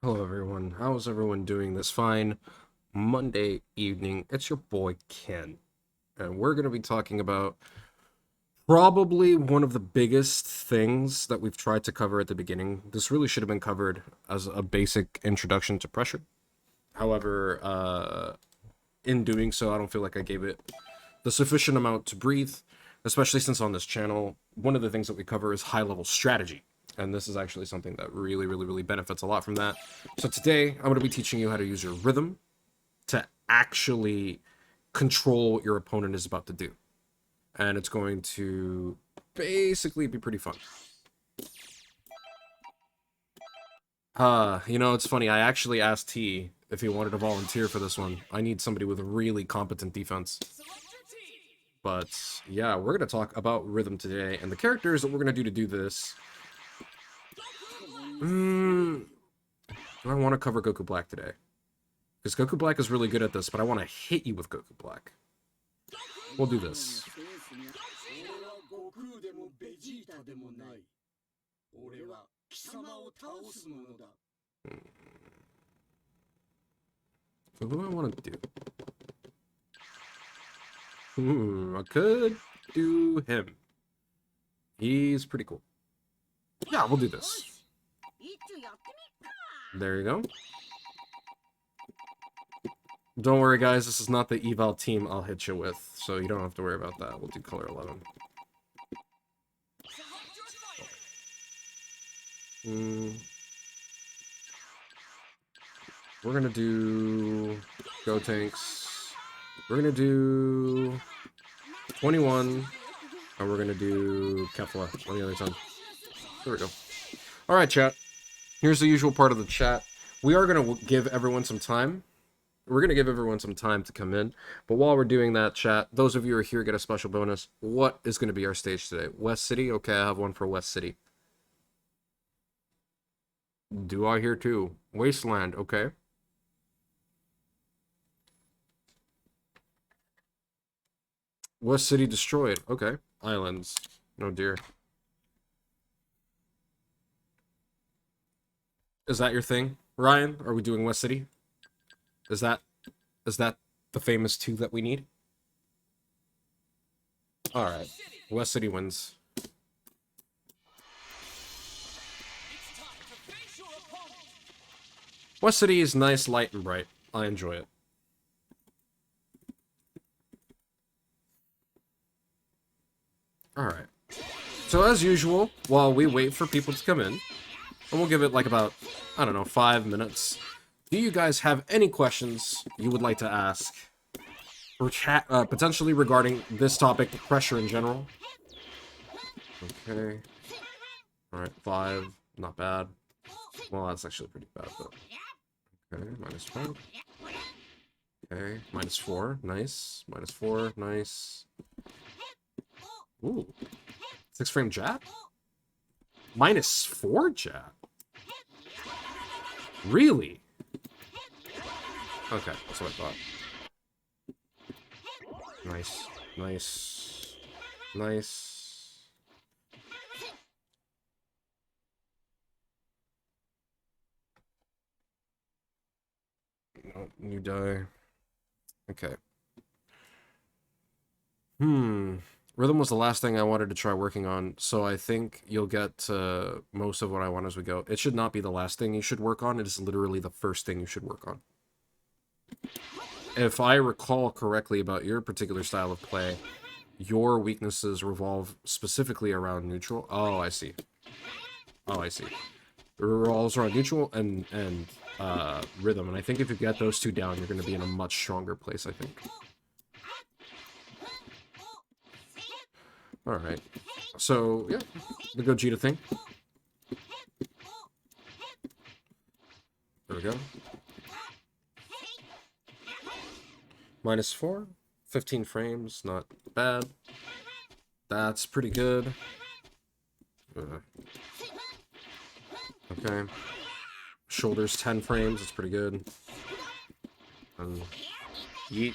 Hello everyone, how's everyone doing this fine Monday evening? It's your boy Ken, and we're going to be talking about probably one of the biggest things that we've tried to cover at the beginning. This really should have been covered as a basic introduction to pressure. However, in doing so, I don't feel like I gave it the sufficient amount to breathe, especially since on this channel, one of the things that we cover is high-level strategy. And this is actually something that really benefits a lot from that. So today, I'm going to be teaching you how to use your rhythm to actually control what your opponent is about to do. And it's going to basically be pretty fun. It's funny. I actually asked T if he wanted to volunteer for this one. I need somebody with really competent defense. But yeah, we're going to talk about rhythm today. And the characters that we're going to do this. Do I want to cover Goku Black today? Because Goku Black is really good at this, but I want to hit you with Goku Black. We'll do this. So who do I want to do? I could do him. He's pretty cool. Yeah, we'll do this. There you go. Don't worry, guys. This is not the eval team I'll hit you with, so you don't have to worry about that. We'll do color 11. We're gonna do Go Tanks. We're gonna do 21, and we're gonna do Kefla on the other time. There we go. All right, chat. Here's the usual part of the chat. We are gonna give everyone some time. We're gonna give everyone some time to come in, but while we're doing that, chat, those of you who are here get a special bonus. What is gonna be our stage today? West City. Okay, I have one for West City. Do I hear two? Wasteland. Okay. West City destroyed. Okay. Islands. Oh dear. Is that your thing, Ryan? Are we doing West City? Is that the famous two that we need? All right. West City wins. West City is nice, light, and bright. I enjoy it. All right. So as usual, while we wait for people to come in, and we'll give it like about, I don't know, 5 minutes. Do you guys have any questions you would like to ask? Or chat, potentially regarding this topic, pressure in general? Okay. Alright, 5. Not bad. Well, that's actually pretty bad, but... Okay, -5. Okay, -4. Nice. -4. Nice. Ooh. 6-frame jab? -4 jab? Really? Okay, that's what I thought. Nice. Nice. Nice. No, you die. Okay. Rhythm was the last thing I wanted to try working on, so I think you'll get most of what I want as we go. It should not be the last thing you should work on. It is literally the first thing you should work on. If I recall correctly about your particular style of play, your weaknesses revolve specifically around neutral. Oh, I see. Oh, I see. It revolves around neutral and rhythm, and I think if you get those two down, you're going to be in a much stronger place, I think. Alright. So, yeah. The Gogeta thing. There we go. -4. 15 frames. Not bad. That's pretty good. Okay. Shoulders 10 frames. That's pretty good. Yeet.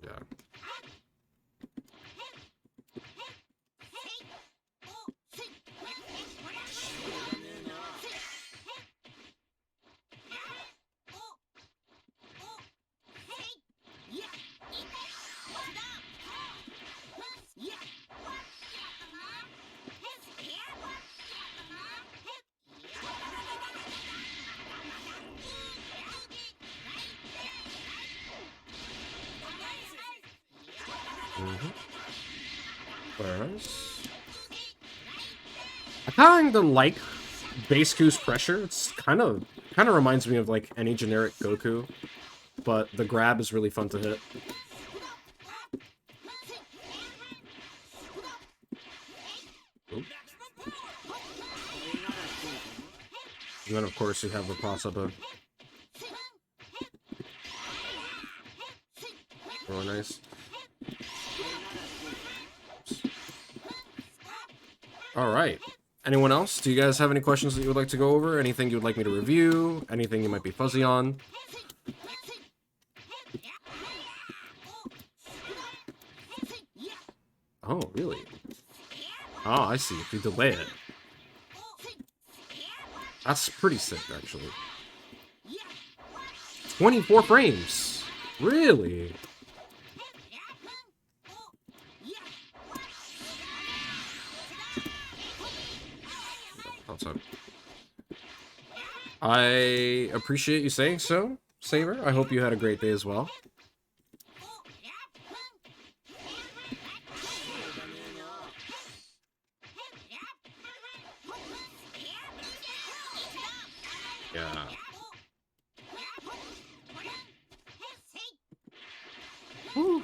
Yeah. Very nice. I kind of like base Q's pressure. It's kind of reminds me of like any generic Goku, but the grab is really fun to hit. Oop. And then of course you have the Pasaba. Really nice. All right. Anyone else? Do you guys have any questions that you would like to go over? Anything you would like me to review? Anything you might be fuzzy on? Oh, really? Oh, I see. If you delay it. That's pretty sick, actually. 24 frames! Really? Outside. I appreciate you saying so, Saber. I hope you had a great day as well. Yeah. Woo.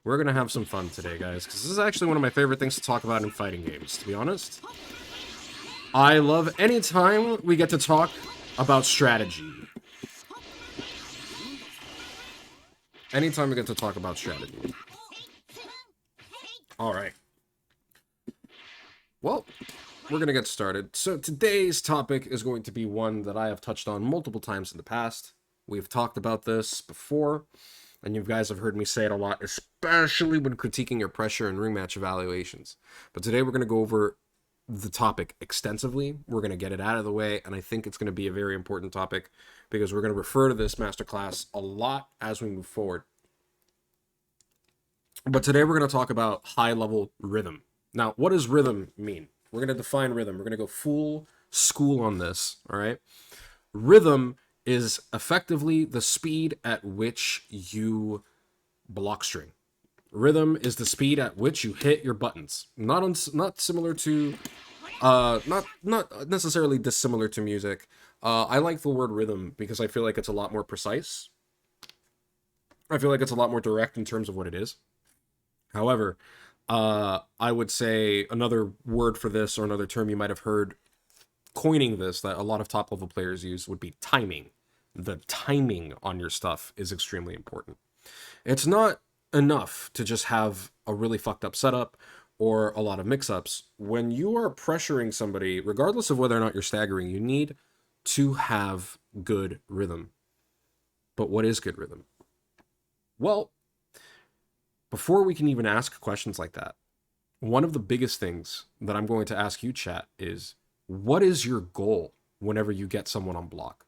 We're gonna have some fun today, guys, because this is actually one of my favorite things to talk about in fighting games, to be honest. I love any time we get to talk about strategy. Anytime we get to talk about strategy. Alright. Well, we're going to get started. So today's topic is going to be one that I have touched on multiple times in the past. We've talked about this before, and you guys have heard me say it a lot, especially when critiquing your pressure and rematch evaluations. But today we're going to go over the topic extensively. We're going to get it out of the way, and I think it's going to be a very important topic because we're going to refer to this masterclass a lot as we move forward. But today we're going to talk about high-level rhythm. Now, what does rhythm mean? We're going to define rhythm. We're going to go full school on this, all right? Rhythm is effectively the speed at which you block string. Rhythm is the speed at which you hit your buttons. Not similar to, not necessarily dissimilar to music. I like the word rhythm because I feel like it's a lot more precise. I feel like it's a lot more direct in terms of what it is. However, I would say another word for this, or another term you might have heard coining this that a lot of top level players use, would be timing. The timing on your stuff is extremely important. It's not enough to just have a really fucked up setup or a lot of mix-ups. When you are pressuring somebody, regardless of whether or not you're staggering, you need to have good rhythm. But what is good rhythm? Well, before we can even ask questions like that, one of the biggest things that I'm going to ask you, chat, is what is your goal whenever you get someone on block?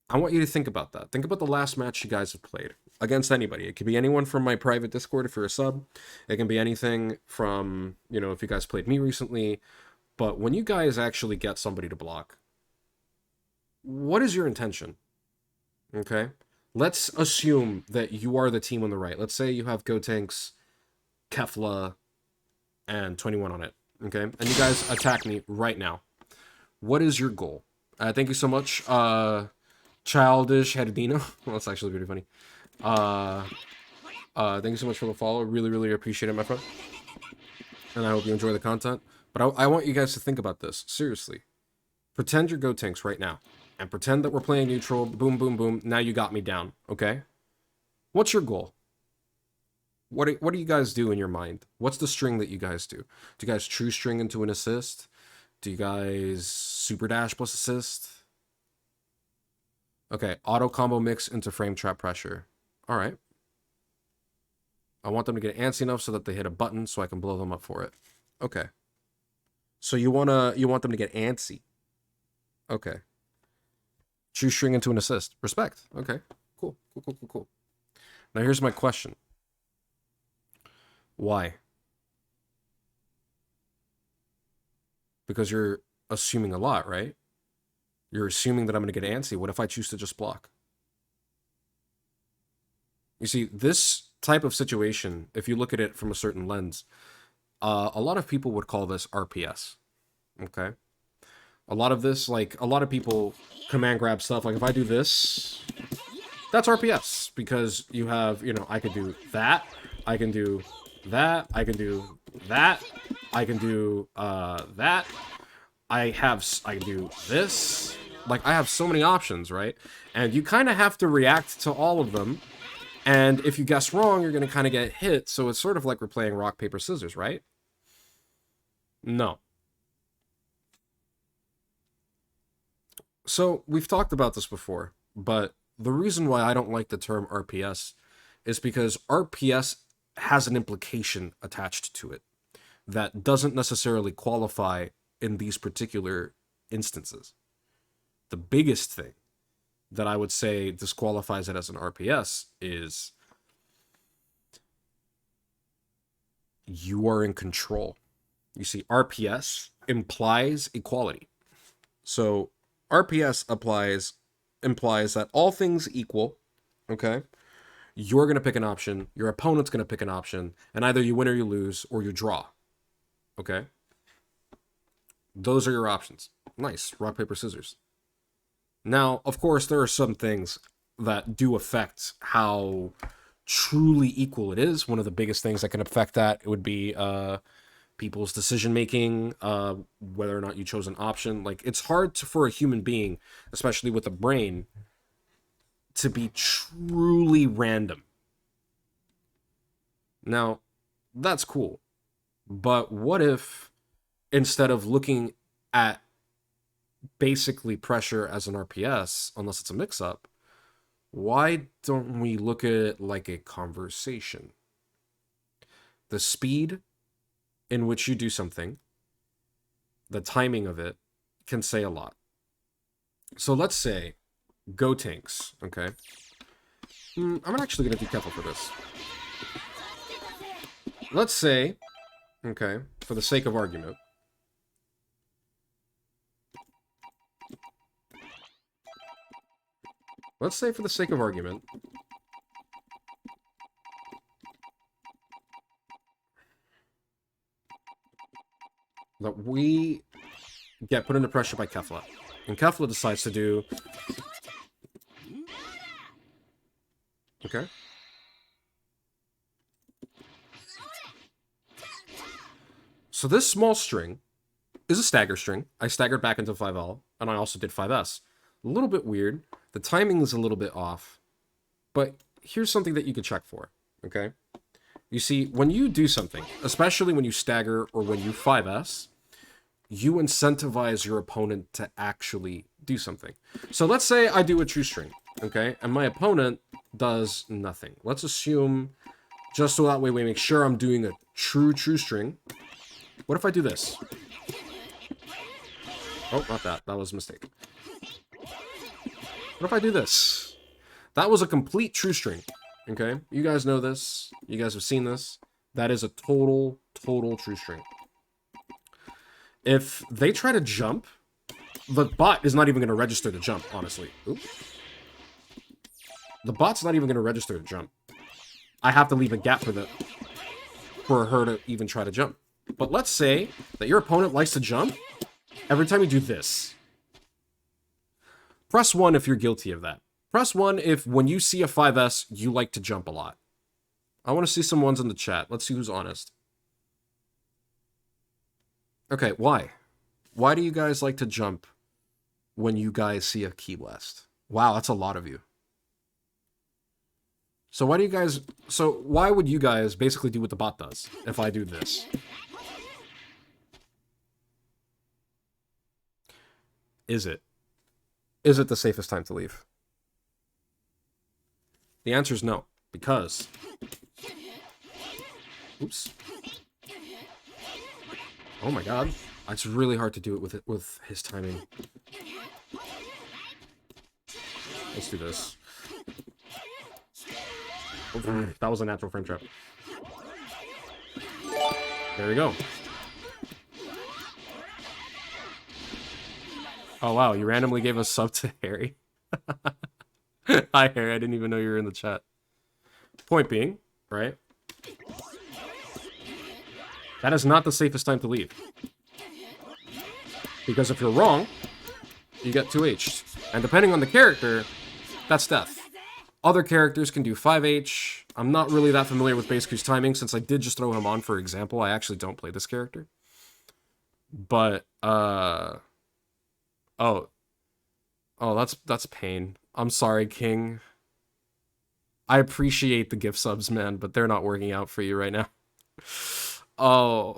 I want you to think about that. Think about the last match you guys have played against anybody. It could be anyone from my private Discord if you're a sub. It can be anything from, you know, if you guys played me recently. But when you guys actually get somebody to block, what is your intention? Okay? Let's assume that you are the team on the right. Let's say you have Gotenks, Kefla, and 21 on it. Okay? And you guys attack me right now. What is your goal? Thank you so much, Childish Hedino. Well, that's actually pretty funny. Thank you so much for the follow. Really, really appreciate it, my friend. And I hope you enjoy the content. But I want you guys to think about this. Seriously. Pretend you're Gotenks right now. And pretend that we're playing neutral. Boom, boom, boom. Now you got me down. Okay? What's your goal? What do you guys do in your mind? What's the string that you guys do? Do you guys true string into an assist? Do you guys super dash plus assist? Okay, auto combo mix into frame trap pressure. All right. I want them to get antsy enough so that they hit a button so I can blow them up for it. Okay. So you want them to get antsy. Okay. True string into an assist. Respect. Okay. Cool. Cool. Now here's my question. Why? Because you're assuming a lot, right? You're assuming that I'm going to get antsy. What if I choose to just block? You see, this type of situation, if you look at it from a certain lens, a lot of people would call this RPS. Okay? A lot of this, like, a lot of people command grab stuff. Like, if I do this, that's RPS. Because you have, you know, I can do that. I can do that. I can do that. I can do that. I can do this. Like, I have so many options, right? And you kind of have to react to all of them. And if you guess wrong, you're going to kind of get hit. So it's sort of like we're playing rock, paper, scissors, right? No. So we've talked about this before, but the reason why I don't like the term RPS is because RPS has an implication attached to it that doesn't necessarily qualify in these particular instances. The biggest thing that I would say disqualifies it as an RPS is you are in control. You see, RPS implies equality. So RPS implies that all things equal, okay, you're going to pick an option, your opponent's going to pick an option, and either you win or you lose, or you draw. Okay? Those are your options. Nice. Rock, paper, scissors. Now, of course, there are some things that do affect how truly equal it is. One of the biggest things that can affect that would be people's decision making, whether or not you chose an option. Like, it's hard for a human being, especially with a brain, to be truly random. Now, that's cool. But what if, instead of looking at basically pressure as an RPS, unless it's a mix-up, why don't we look at it like a conversation? The speed in which you do something, the timing of it, can say a lot. So let's say, go tanks, okay? I'm actually going to be careful for this. Let's say, okay, for the sake of argument, let's say for the sake of argument, that we get put under pressure by Kefla. And Kefla decides to do... Okay. So this small string is a stagger string. I staggered back into 5L, and I also did 5S. A little bit weird. The timing is a little bit off. But here's something that you could check for, okay? You see, when you do something, especially when you stagger or when you 5S, you incentivize your opponent to actually do something. So let's say I do a true string, okay? And my opponent does nothing. Let's assume, just so that way we make sure I'm doing a true string. What if I do this? Oh, not that. That was a mistake. What if I do this? That was a complete true string, okay? You guys know this. You guys have seen this. That is a total true string. If they try to jump, the bot is not even going to register the jump, honestly. Oops. The bot's not even going to register the jump. I have to leave a gap for her to even try to jump. But let's say that your opponent likes to jump every time you do this. Press 1 if you're guilty of that. Press 1 if, when you see a 5S, you like to jump a lot. I want to see some ones in the chat. Let's see who's honest. Okay, why? Why do you guys like to jump when you guys see a key blast? Wow, that's a lot of you. So why would you guys basically do what the bot does if I do this? Is it the safest time to leave? The answer is no, because... Oops. Oh my god. It's really hard to do it with his timing. Let's do this. That was a natural frame trap. There we go. Oh wow, you randomly gave a sub to Harry? Hi Harry, I didn't even know you were in the chat. Point being, right? That is not the safest time to leave. Because if you're wrong, you get 2H'd. And depending on the character, that's death. Other characters can do 5H. I'm not really that familiar with Baseku's timing, since I did just throw him on for example. I actually don't play this character. But, oh, that's pain. I'm sorry, King. I appreciate the gift subs, man, but they're not working out for you right now. Oh,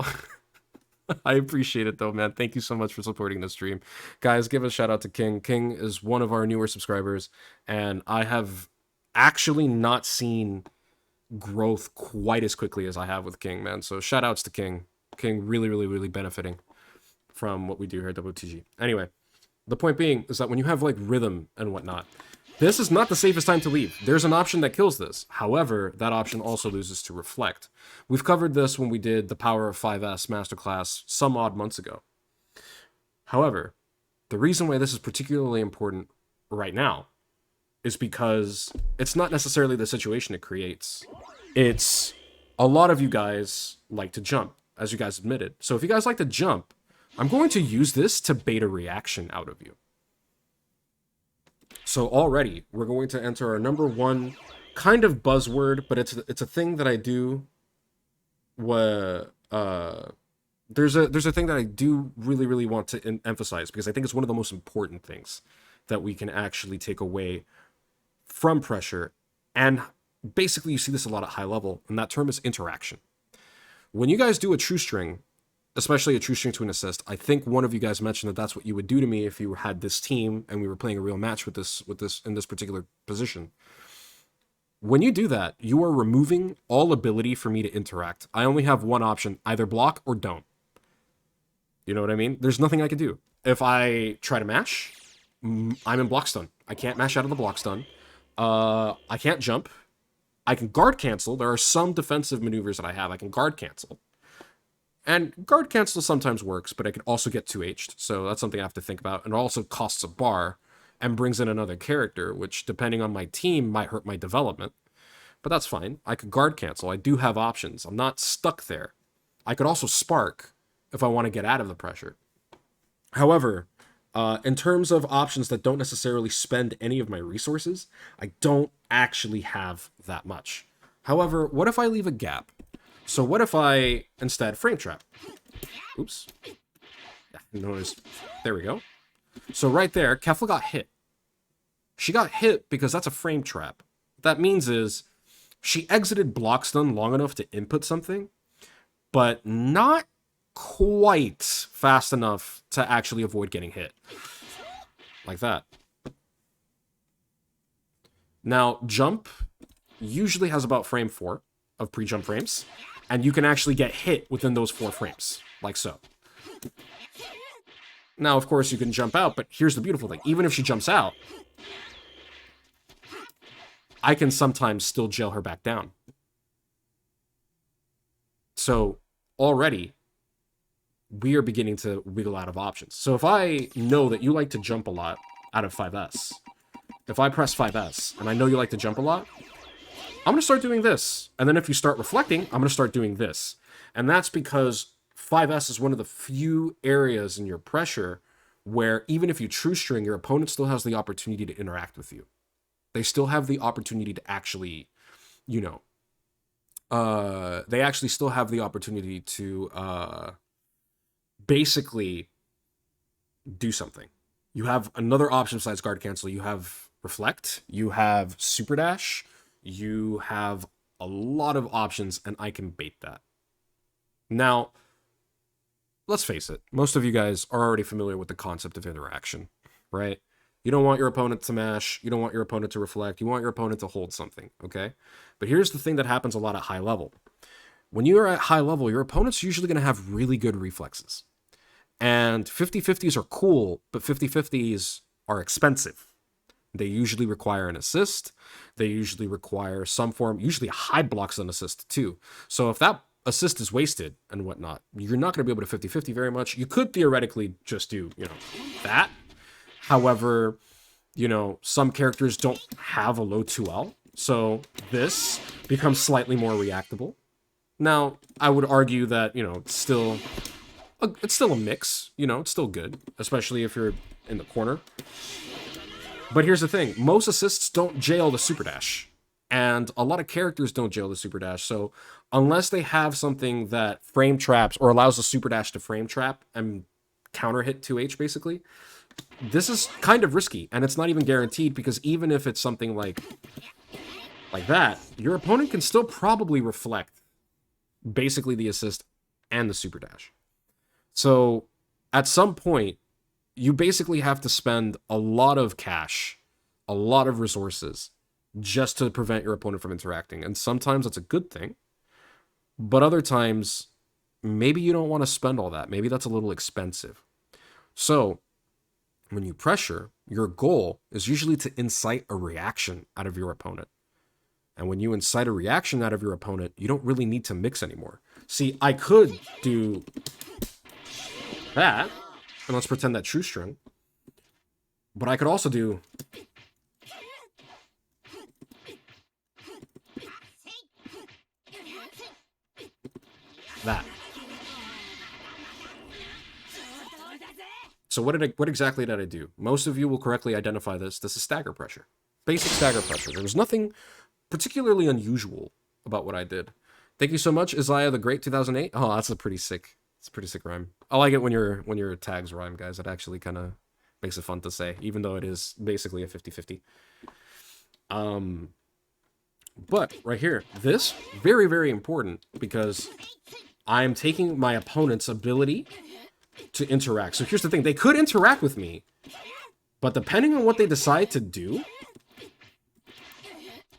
I appreciate it though, man. Thank you so much for supporting the stream. Guys, give a shout out to King. King is one of our newer subscribers, and I have actually not seen growth quite as quickly as I have with King, man. So shout outs to King. King really benefiting from what we do here at WTG. Anyway, the point being is that when you have like rhythm and whatnot, this is not the safest time to leave. There's an option that kills this. However, that option also loses to reflect. We've covered this when we did the Power of 5S Masterclass some odd months ago. However, the reason why this is particularly important right now is because it's not necessarily the situation it creates. It's a lot of you guys like to jump, as you guys admitted. So if you guys like to jump, I'm going to use this to bait a reaction out of you. So already, we're going to enter our number one kind of buzzword, but it's a thing that I do. There's a thing that I do really want to emphasize, because I think it's one of the most important things that we can actually take away from pressure. And basically, you see this a lot at high level, and that term is interaction. When you guys do a true string, especially a true string to an assist, I think one of you guys mentioned that that's what you would do to me if you had this team and we were playing a real match with this in this particular position. When you do that, you are removing all ability for me to interact. I only have one option: either block or don't. You know what I mean? There's nothing I can do. If I try to mash, I'm in block stun. I can't mash out of the block stun. I can't jump. I can guard cancel. There are some defensive maneuvers that I have. I can guard cancel. And guard cancel sometimes works, but I can also get 2H'd, so that's something I have to think about. And it also costs a bar and brings in another character, which, depending on my team, might hurt my development. But that's fine. I could guard cancel. I do have options. I'm not stuck there. I could also spark if I want to get out of the pressure. However, in terms of options that don't necessarily spend any of my resources, I don't actually have that much. However, what if I leave a gap? So what if I instead frame trap? Oops. Notice. There we go. So right there, Kefla got hit. She got hit because that's a frame trap. What that means is she exited block stun long enough to input something, but not quite fast enough to actually avoid getting hit. Like that. Now, jump usually has about frame 4 of pre-jump frames, and you can actually get hit within those 4 frames, like so. Now, of course, you can jump out, but here's the beautiful thing. Even if she jumps out, I can sometimes still jail her back down. So, already, we are beginning to wiggle out of options. So if I know that you like to jump a lot out of 5S, if I press 5S, and I know you like to jump a lot, I'm going to start doing this. And then if you start reflecting, I'm going to start doing this. And that's because 5S is one of the few areas in your pressure where even if you true string, your opponent still has the opportunity to interact with you. They still have the opportunity to actually, you know, they actually still have the opportunity to basically do something. You have another option besides guard cancel. You have reflect, you have super dash, you have a lot of options, and I can bait that. Now, let's face it, most of you guys are already familiar with the concept of interaction, right? You don't want your opponent to mash, you don't want your opponent to reflect, you want your opponent to hold something, okay? But here's the thing that happens a lot at high level. When you're at high level, your opponent's usually going to have really good reflexes. And 50-50s are cool, but 50-50s are expensive. They usually require an assist. They usually require some form, usually a high blocks an assist too. So if that assist is wasted and whatnot, you're not going to be able to 50-50 very much. You could theoretically just do, you know, that. However, you know, some characters don't have a low 2L. So this becomes slightly more reactable. Now, I would argue that, it's still a mix, it's still good, especially if you're in the corner. But here's the thing, most assists don't jail the super dash. And a lot of characters don't jail the super dash. So unless they have something that frame traps or allows the super dash to frame trap and counter hit 2H basically, this is kind of risky. And it's not even guaranteed, because even if it's something like that, your opponent can still probably reflect basically the assist and the super dash. So at some point, you basically have to spend a lot of cash, a lot of resources, just to prevent your opponent from interacting. And sometimes that's a good thing, but other times, maybe you don't want to spend all that. Maybe that's a little expensive. So when you pressure, your goal is usually to incite a reaction out of your opponent. And when you incite a reaction out of your opponent, you don't really need to mix anymore. See, I could do that, and let's pretend that true string. But I could also do that. So what exactly did I do? Most of you will correctly identify this. This is stagger pressure. Basic stagger pressure. There was nothing particularly unusual about what I did. Thank you so much, Isaiah the Great 2008. Oh, that's a pretty sick rhyme. I like it when your tags rhyme, guys. It actually kind of makes it fun to say, even though it is basically a 50-50. But right here, this very, very important, because I'm taking my opponent's ability to interact. So here's the thing, they could interact with me, but depending on what they decide to do,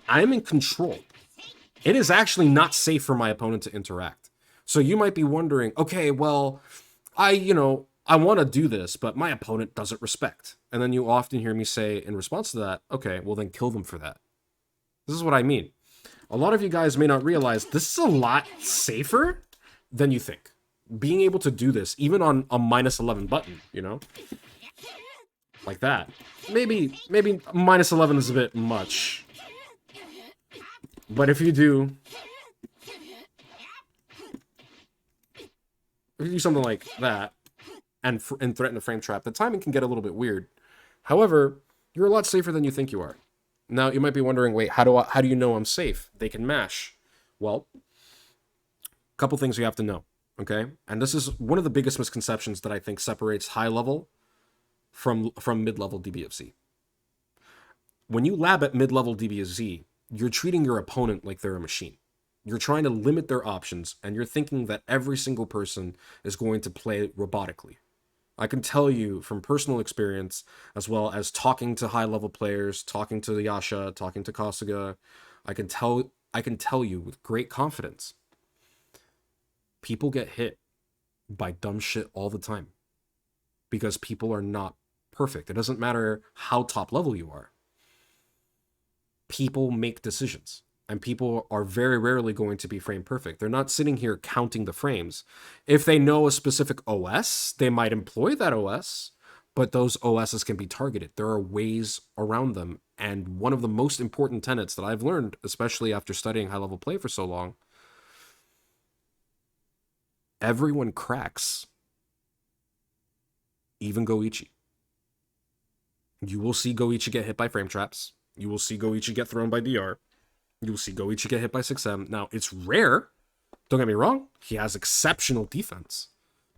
I'm in control. It is actually not safe for my opponent to interact. So you might be wondering, okay, well, I want to do this, but my opponent doesn't respect. And then you often hear me say in response to that, okay, well then kill them for that. This is what I mean. A lot of you guys may not realize this is a lot safer than you think. Being able to do this, even on a -11 button, like that. Maybe -11 is a bit much. But if you do something like that and threaten the frame trap, the timing can get a little bit weird. However, you're a lot safer than you think you are. Now, you might be wondering, wait, how do you know I'm safe? They can mash. Well, a couple things you have to know, okay? And this is one of the biggest misconceptions that I think separates high level from mid-level DBFZ. When you lab at mid-level DBFZ, you're treating your opponent like they're a machine. You're trying to limit their options, and you're thinking that every single person is going to play robotically. I can tell you from personal experience, as well as talking to high-level players, talking to Yasha, talking to Kasuga, I can tell you with great confidence, people get hit by dumb shit all the time, because people are not perfect. It doesn't matter how top level you are. People make decisions, and people are very rarely going to be frame perfect. They're not sitting here counting the frames. If they know a specific OS, they might employ that OS, but those OSs can be targeted. There are ways around them, and one of the most important tenets that I've learned, especially after studying high-level play for so long, everyone cracks, even Goichi. You will see Goichi get hit by frame traps. You will see Goichi get thrown by DR. You will see Goichi get hit by 6M. Now, it's rare. Don't get me wrong. He has exceptional defense.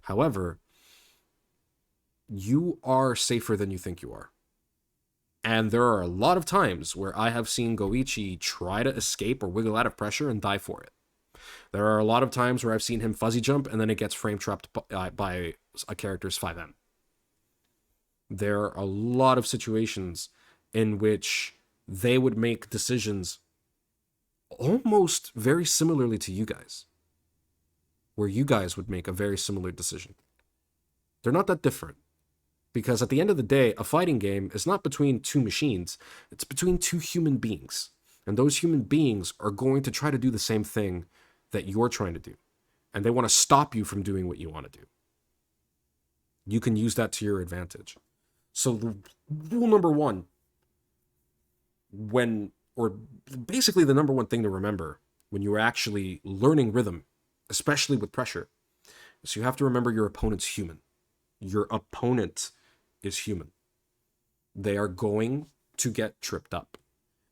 However, you are safer than you think you are. And there are a lot of times where I have seen Goichi try to escape or wiggle out of pressure and die for it. There are a lot of times where I've seen him fuzzy jump and then it gets frame trapped by a character's 5M. There are a lot of situations in which they would make decisions almost very similarly to you guys, where you guys would make a very similar decision. They're not that different, because at the end of the day, a fighting game is not between two machines, it's between two human beings. And those human beings are going to try to do the same thing that you're trying to do. And they want to stop you from doing what you want to do. You can use that to your advantage. So rule number one, when or basically the number one thing to remember when you're actually learning rhythm, especially with pressure, is you have to remember your opponent's human. Your opponent is human. They are going to get tripped up.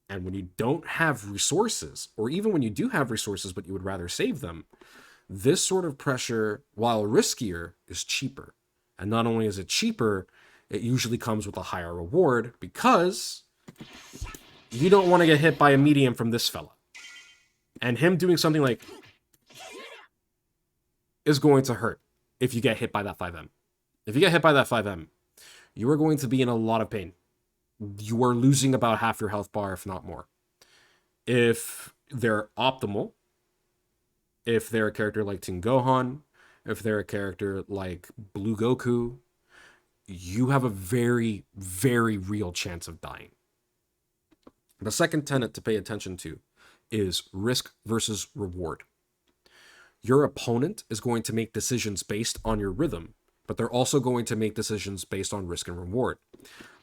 And when you don't have resources, or even when you do have resources but you would rather save them, this sort of pressure, while riskier, is cheaper. And not only is it cheaper, it usually comes with a higher reward because you don't want to get hit by a medium from this fella. And him doing something like is going to hurt if you get hit by that 5M. If you get hit by that 5M, you are going to be in a lot of pain. You are losing about half your health bar, if not more. If they're optimal, if they're a character like Team Gohan, if they're a character like Blue Goku, you have a very, very real chance of dying. The second tenet to pay attention to is risk versus reward. Your opponent is going to make decisions based on your rhythm, but they're also going to make decisions based on risk and reward.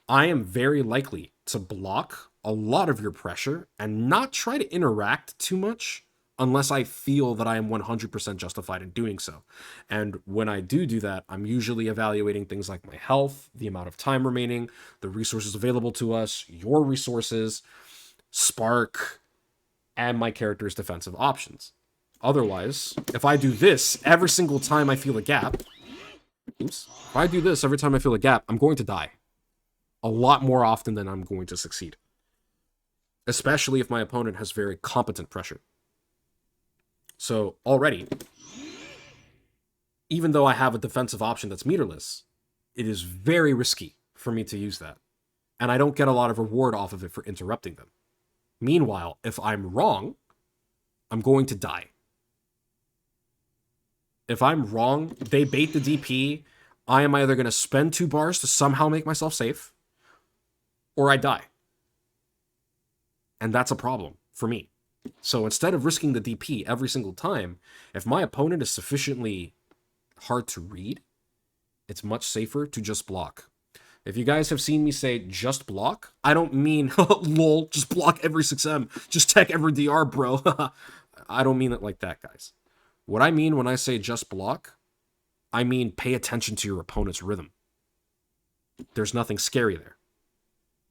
I am very likely to block a lot of your pressure and not try to interact too much unless I feel that I am 100% justified in doing so. And when I do that, I'm usually evaluating things like my health, the amount of time remaining, the resources available to us, your resources, spark, and my character's defensive options. Otherwise, if I do this every single time I feel a gap, if I do this every time I feel a gap, I'm going to die. A lot more often than I'm going to succeed. Especially if my opponent has very competent pressure. So already, even though I have a defensive option that's meterless, it is very risky for me to use that. And I don't get a lot of reward off of it for interrupting them. Meanwhile, if I'm wrong, I'm going to die. If I'm wrong, they bait the DP, I am either going to spend 2 bars to somehow make myself safe, or I die. And that's a problem for me. So instead of risking the DP every single time, if my opponent is sufficiently hard to read, it's much safer to just block. If you guys have seen me say just block, I don't mean, lol, just block every 6M, just tech every DR, bro. I don't mean it like that, guys. What I mean when I say just block, I mean pay attention to your opponent's rhythm. There's nothing scary there.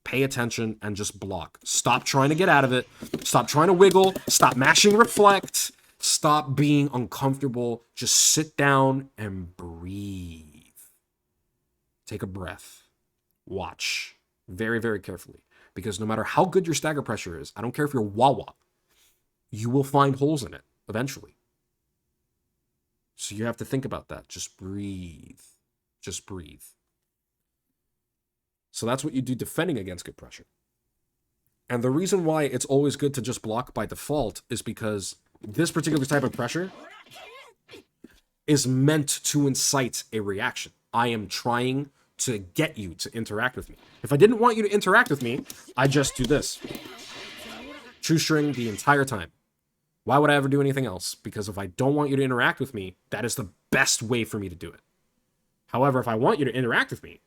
Pay attention and just block. Stop trying to get out of it. Stop trying to wiggle. Stop mashing reflect. Stop being uncomfortable. Just sit down and breathe. Take a breath. Watch very, very carefully. Because no matter how good your stagger pressure is, I don't care if you're Wawa, you will find holes in it eventually. So you have to think about that. Just breathe. Just breathe. So that's what you do defending against good pressure. And the reason why it's always good to just block by default is because this particular type of pressure is meant to incite a reaction. I am trying to get you to interact with me. If I didn't want you to interact with me, I just do this. True string the entire time. Why would I ever do anything else? Because if I don't want you to interact with me, that is the best way for me to do it. However, if I want you to interact with me,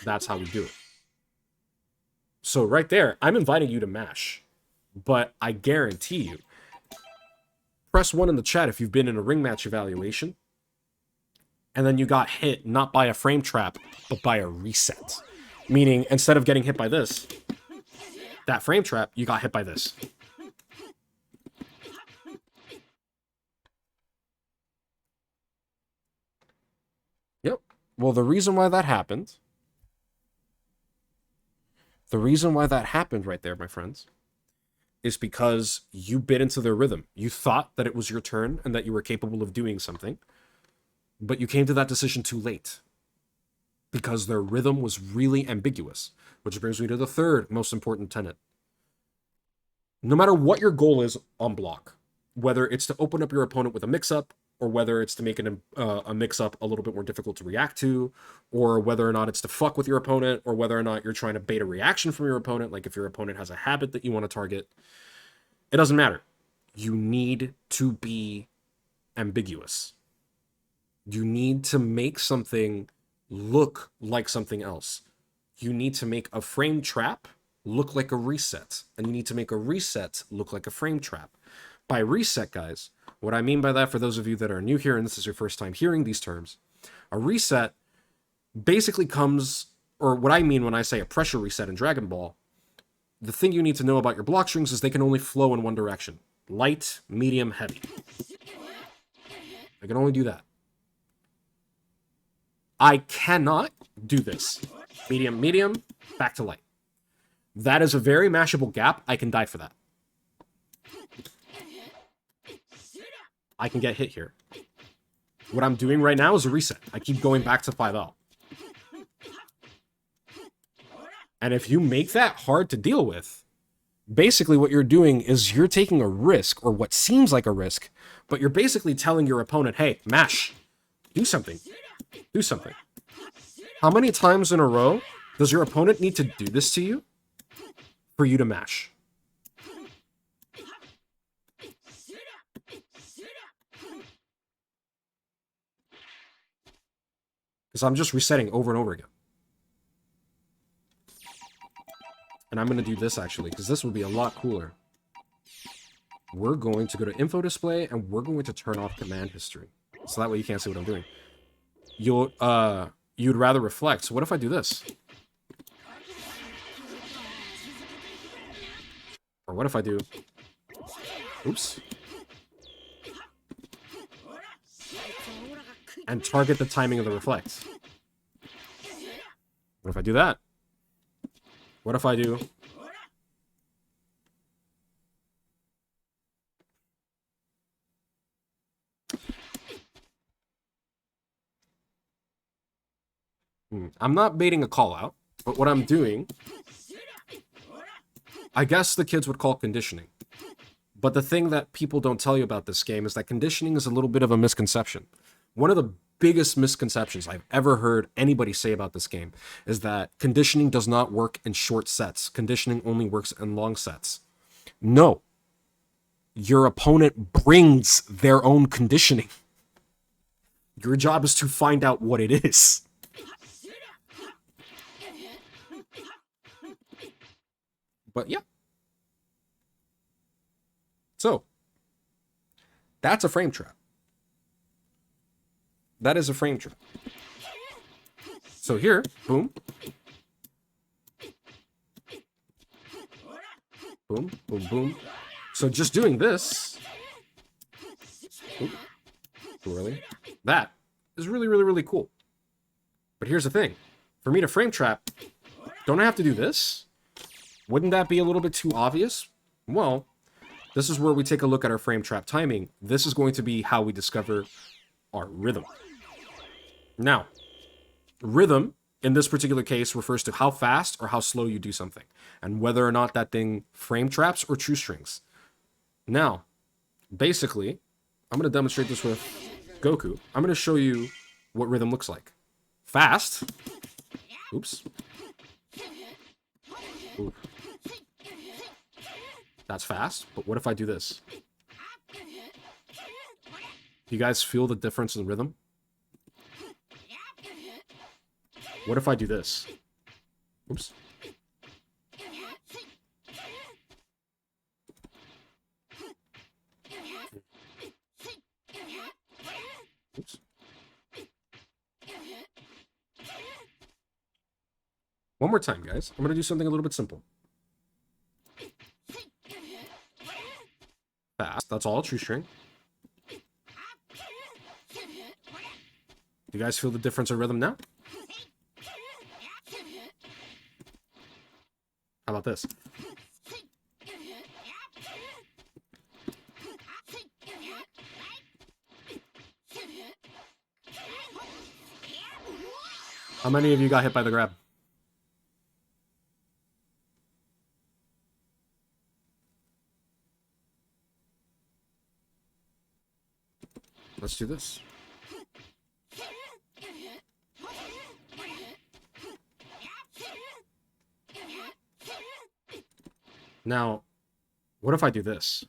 that's how we do it. So right there, I'm inviting you to mash. But I guarantee you, press 1 in the chat if you've been in a ring match evaluation, and then you got hit not by a frame trap, but by a reset. Meaning, instead of getting hit by this, that frame trap, you got hit by this. Yep. Well, the reason why that happened right there, my friends, is because you bit into their rhythm. You thought that it was your turn and that you were capable of doing something, but you came to that decision too late because their rhythm was really ambiguous, which brings me to the third most important tenet. No matter what your goal is on block, whether it's to open up your opponent with a mix-up, or whether it's to make a mix-up a little bit more difficult to react to, or whether or not it's to fuck with your opponent, or whether or not you're trying to bait a reaction from your opponent, like if your opponent has a habit that you want to target, it doesn't matter. You need to be ambiguous. You need to make something look like something else. You need to make a frame trap look like a reset, and you need to make a reset look like a frame trap. By reset, guys, what I mean by that, for those of you that are new here and this is your first time hearing these terms, a reset basically comes, or what I mean when I say a pressure reset in Dragon Ball, the thing you need to know about your block strings is they can only flow in one direction. Light, medium, heavy. I can only do that. I cannot do this. Medium, medium, back to light. That is a very mashable gap. I can die for that. I can get hit here. What I'm doing right now is a reset. I keep going back to 5L. And if you make that hard to deal with, basically what you're doing is you're taking a risk, or what seems like a risk, but you're basically telling your opponent, hey, mash, do something. Do something. How many times in a row does your opponent need to do this to you for you to mash? Because I'm just resetting over and over again. And I'm going to do this, actually, because this would be a lot cooler. We're going to go to Info Display, and we're going to turn off Command History. So that way you can't see what I'm doing. You'd rather reflect. So what if I do this? Or what if I do... Oops. And target the timing of the reflect. What if I do that? What if I do... I'm not baiting a call out, but what I'm doing... I guess the kids would call conditioning. But the thing that people don't tell you about this game is that conditioning is a little bit of a misconception. One of the biggest misconceptions I've ever heard anybody say about this game is that conditioning does not work in short sets. Conditioning only works in long sets. No. Your opponent brings their own conditioning. Your job is to find out what it is. But yeah. So, that's a frame trap. That is a frame trap. So here, boom. Boom, boom, boom. So just doing this... Ooh, too early. That is really, really, really cool. But here's the thing. For me to frame trap, don't I have to do this? Wouldn't that be a little bit too obvious? Well, this is where we take a look at our frame trap timing. This is going to be how we discover our rhythm. Now, rhythm, in this particular case, refers to how fast or how slow you do something, and whether or not that thing frame traps or true strings. Now, basically, I'm going to demonstrate this with Goku. I'm going to show you what rhythm looks like. Fast. Oops. Ooh. That's fast, but what if I do this? Do you guys feel the difference in rhythm? What if I do this? Oops. Oops. One more time, guys. I'm going to do something a little bit simple. Fast. That's all true string. Do you guys feel the difference in rhythm now? How about this? How many of you got hit by the grab? Let's do this. Now, what if I do this?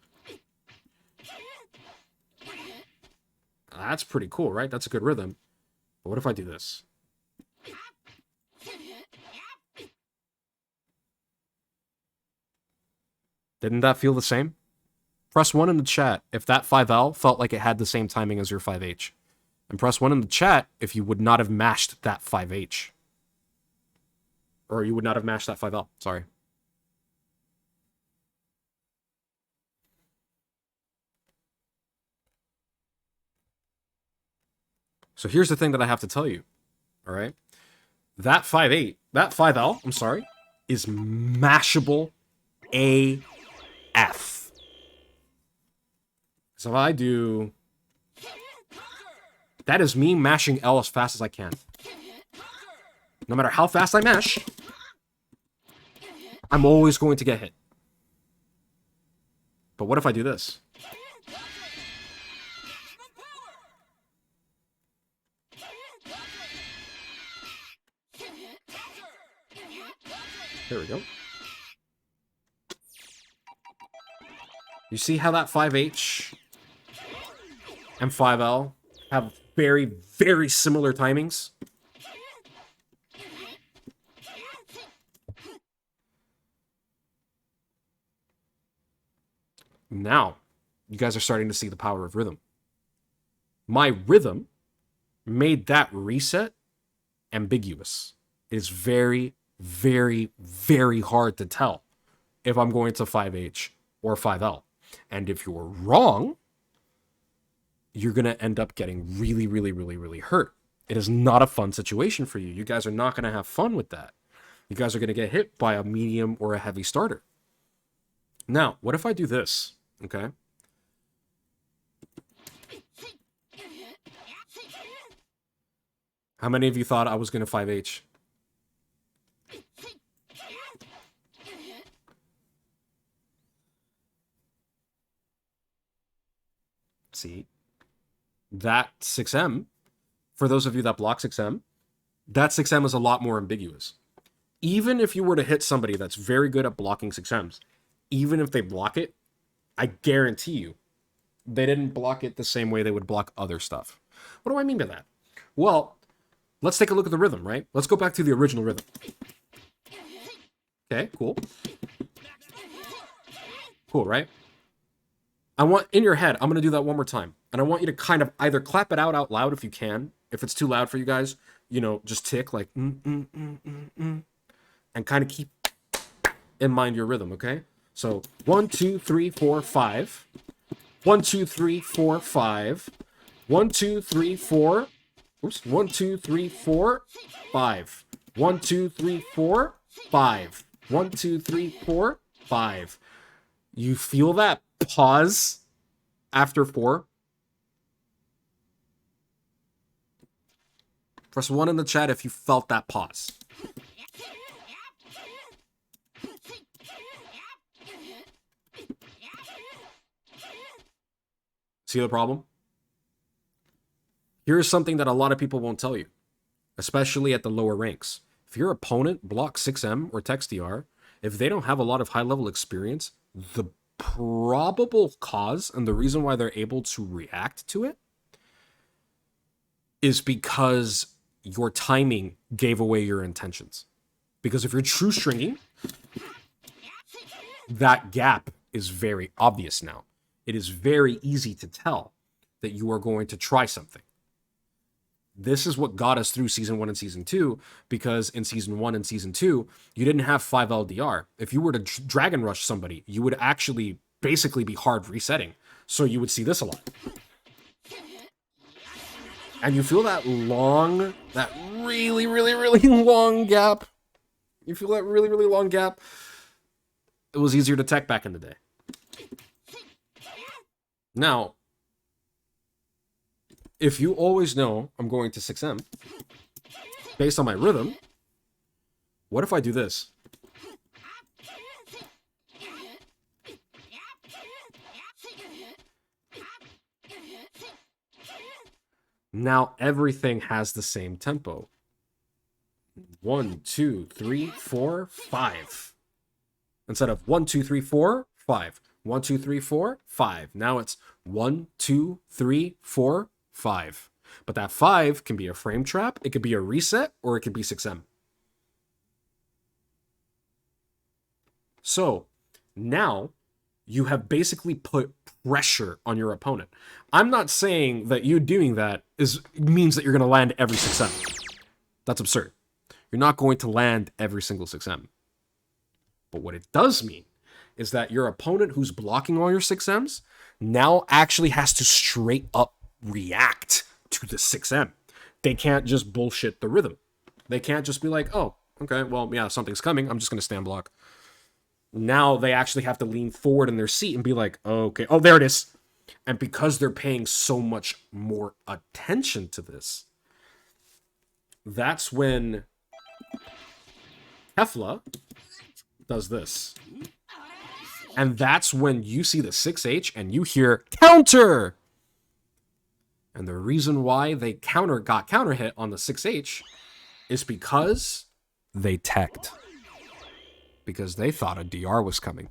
That's pretty cool, right? That's a good rhythm. But what if I do this? Didn't that feel the same? Press 1 in the chat if that 5L felt like it had the same timing as your 5H. And press 1 in the chat if you would not have mashed that 5H. Or you would not have mashed that 5L, sorry. So here's the thing that I have to tell you, all right? That 5-8, that 5L, I'm sorry, is mashable AF. So if I do... That is me mashing L as fast as I can. No matter how fast I mash, I'm always going to get hit. But what if I do this? There we go. You see how that 5H and 5L have very, very similar timings? Now, you guys are starting to see the power of rhythm. My rhythm made that reset ambiguous. It is very, very, very hard to tell if I'm going to 5H or 5L. And if you're wrong, you're going to end up getting really, really, really, really hurt. It is not a fun situation for you. You guys are not going to have fun with that. You guys are going to get hit by a medium or a heavy starter. Now, what if I do this? Okay. How many of you thought I was going to 5H? See? That 6M, for those of you that block 6M, that 6M is a lot more ambiguous. Even if you were to hit somebody that's very good at blocking 6Ms, even if they block it, I guarantee you, they didn't block it the same way they would block other stuff. What do I mean by that? Well, let's take a look at the rhythm, right? Let's go back to the original rhythm. Okay, cool. Cool, right? I want, in your head, I'm going to do that one more time. And I want you to kind of either clap it out loud if you can. If it's too loud for you guys, you know, just tick like, and kind of keep in mind your rhythm, okay? So 1, 2, 3, 4, 5. 1, 2, 3, 4, 5. 1, 2, 3, 4. Oops. 1, 2, 3, 4, 5. 1, 2, 3, 4, 5. 1, 2, 3, 4, 5. You feel that pause after 4? Press 1 in the chat if you felt that pause. See the problem? Here's something that a lot of people won't tell you, especially at the lower ranks. If your opponent blocks 6M or TextDR, if they don't have a lot of high-level experience, the probable cause and the reason why they're able to react to it is because your timing gave away your intentions. Because if you're true stringing, that gap is very obvious now. It is very easy to tell that you are going to try something. This is what got us through Season 1 and Season 2, because in Season 1 and Season 2, you didn't have 5LDR. If you were to Dragon Rush somebody, you would actually basically be hard resetting. So you would see this a lot. And you feel that long, that really, really, really long gap. You feel that really, really long gap. It was easier to tech back in the day. Now, if you always know I'm going to 6M, based on my rhythm, what if I do this? Now everything has the same tempo. 1, 2, 3, 4, 5. Instead of 1, 2, 3, 4, 5. 1, 2, 3, 4, 5. Now it's 1, 2, 3, 4, 5. But that 5 can be a frame trap, it could be a reset, or it could be 6M. So now you have basically put pressure on your opponent. I'm not saying that you doing that means that you're going to land every 6M. That's absurd. You're not going to land every single 6M. But what it does mean is that your opponent who's blocking all your 6Ms now actually has to straight up react to the 6M. They can't just bullshit the rhythm. They can't just be like, oh, okay, well, yeah, something's coming. I'm just going to stand block. Now they actually have to lean forward in their seat and be like, okay, oh, there it is. And because they're paying so much more attention to this, that's when Kefla does this. And that's when you see the 6H and you hear counter. And the reason why they got counter hit on the 6H is because they teched. Because they thought a DR was coming.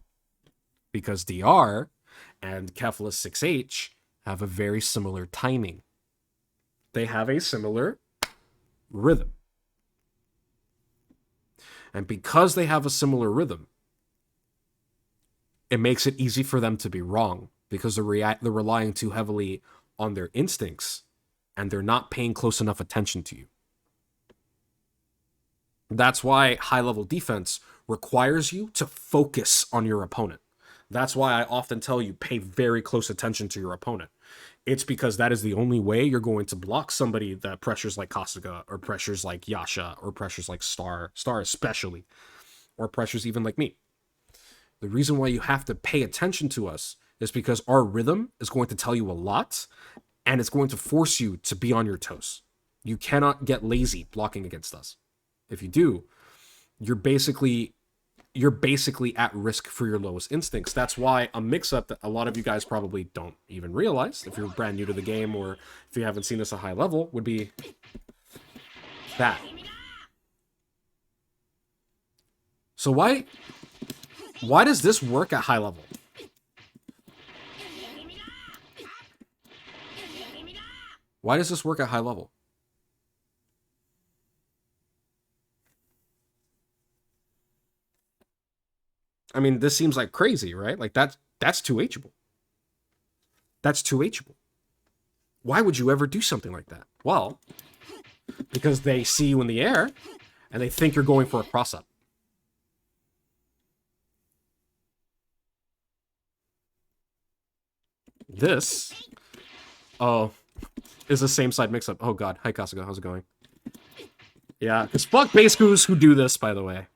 Because DR and Kefla's 6H have a very similar timing. They have a similar rhythm. And because they have a similar rhythm, it makes it easy for them to be wrong. Because they're relying too heavily on their instincts. And they're not paying close enough attention to you. That's why high-level defense requires you to focus on your opponent. That's why I often tell you, pay very close attention to your opponent. It's because that is the only way you're going to block somebody that pressures like Kasuga, or pressures like Yasha, or pressures like Star especially, or pressures even like me. The reason why you have to pay attention to us is because our rhythm is going to tell you a lot, and it's going to force you to be on your toes. You cannot get lazy blocking against us. If you do, you're basically at risk for your lowest instincts. That's why a mix-up that a lot of you guys probably don't even realize, if you're brand new to the game or if you haven't seen this at high level, would be that. So why does this work at high level? Why does this work at high level? I mean, this seems like crazy, right? Like that's 2Hable. That's 2Hable. Why would you ever do something like that? Well, because they see you in the air and they think you're going for a cross-up. This, is the same side mix-up. Oh god, hi Kasuga, how's it going? Yeah, because fuck base coups who do this, by the way.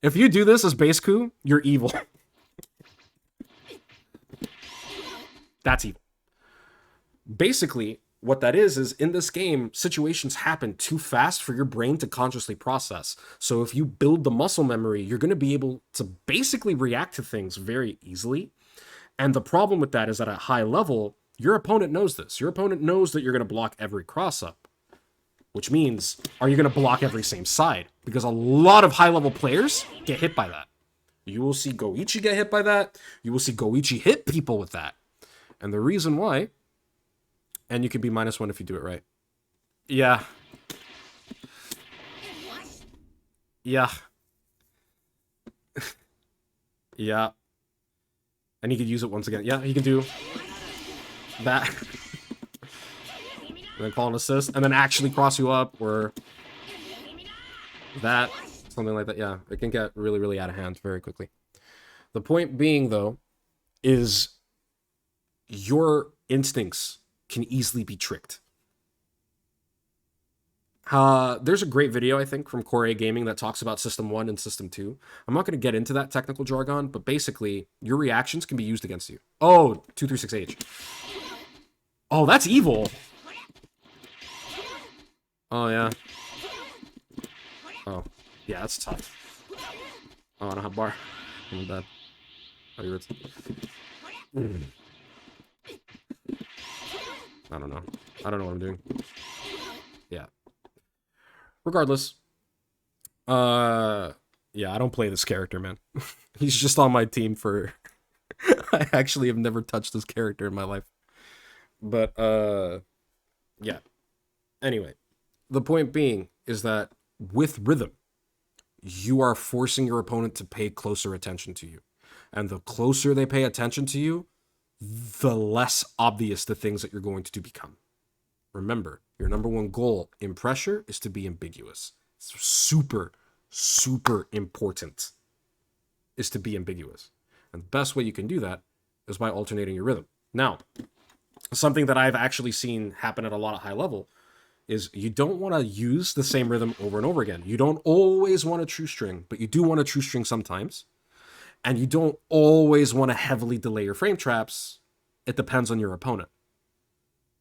If you do this as base coup, you're evil. That's evil. Basically, what that is in this game, situations happen too fast for your brain to consciously process. So if you build the muscle memory, you're going to be able to basically react to things very easily. And the problem with that is that at high level, your opponent knows this. Your opponent knows that you're going to block every cross-up. Which means, are you going to block every same side? Because a lot of high-level players get hit by that. You will see Goichi get hit by that. You will see Goichi hit people with that. And the reason why... And you can be -1 if you do it right. Yeah. Yeah. Yeah. And he could use it once again. Yeah, he can do that. And then call an assist, and then actually cross you up, or that, something like that. Yeah, it can get really, really out of hand very quickly. The point being, though, is your instincts can easily be tricked. There's a great video, I think, from Core Gaming that talks about System 1 and System 2. I'm not going to get into that technical jargon, but basically, your reactions can be used against you. Oh, 236H. Oh, that's evil. Oh, yeah. Oh, yeah, that's tough. Oh, I don't have bar. I'm dead. Oh, you're I don't know. I don't know what I'm doing. Yeah. Regardless. Yeah, I don't play this character, man. He's just on my team for... I actually have never touched this character in my life. But, Yeah. Anyway, the point being is that with rhythm, you are forcing your opponent to pay closer attention to you. And the closer they pay attention to you, the less obvious the things that you're going to do become. Remember, your number one goal in pressure is to be ambiguous. It's super, super important is to be ambiguous. And the best way you can do that is by alternating your rhythm. Now, something that I've actually seen happen at a lot of high level is you don't want to use the same rhythm over and over again. You don't always want a true string, but you do want a true string sometimes. And you don't always want to heavily delay your frame traps. It depends on your opponent.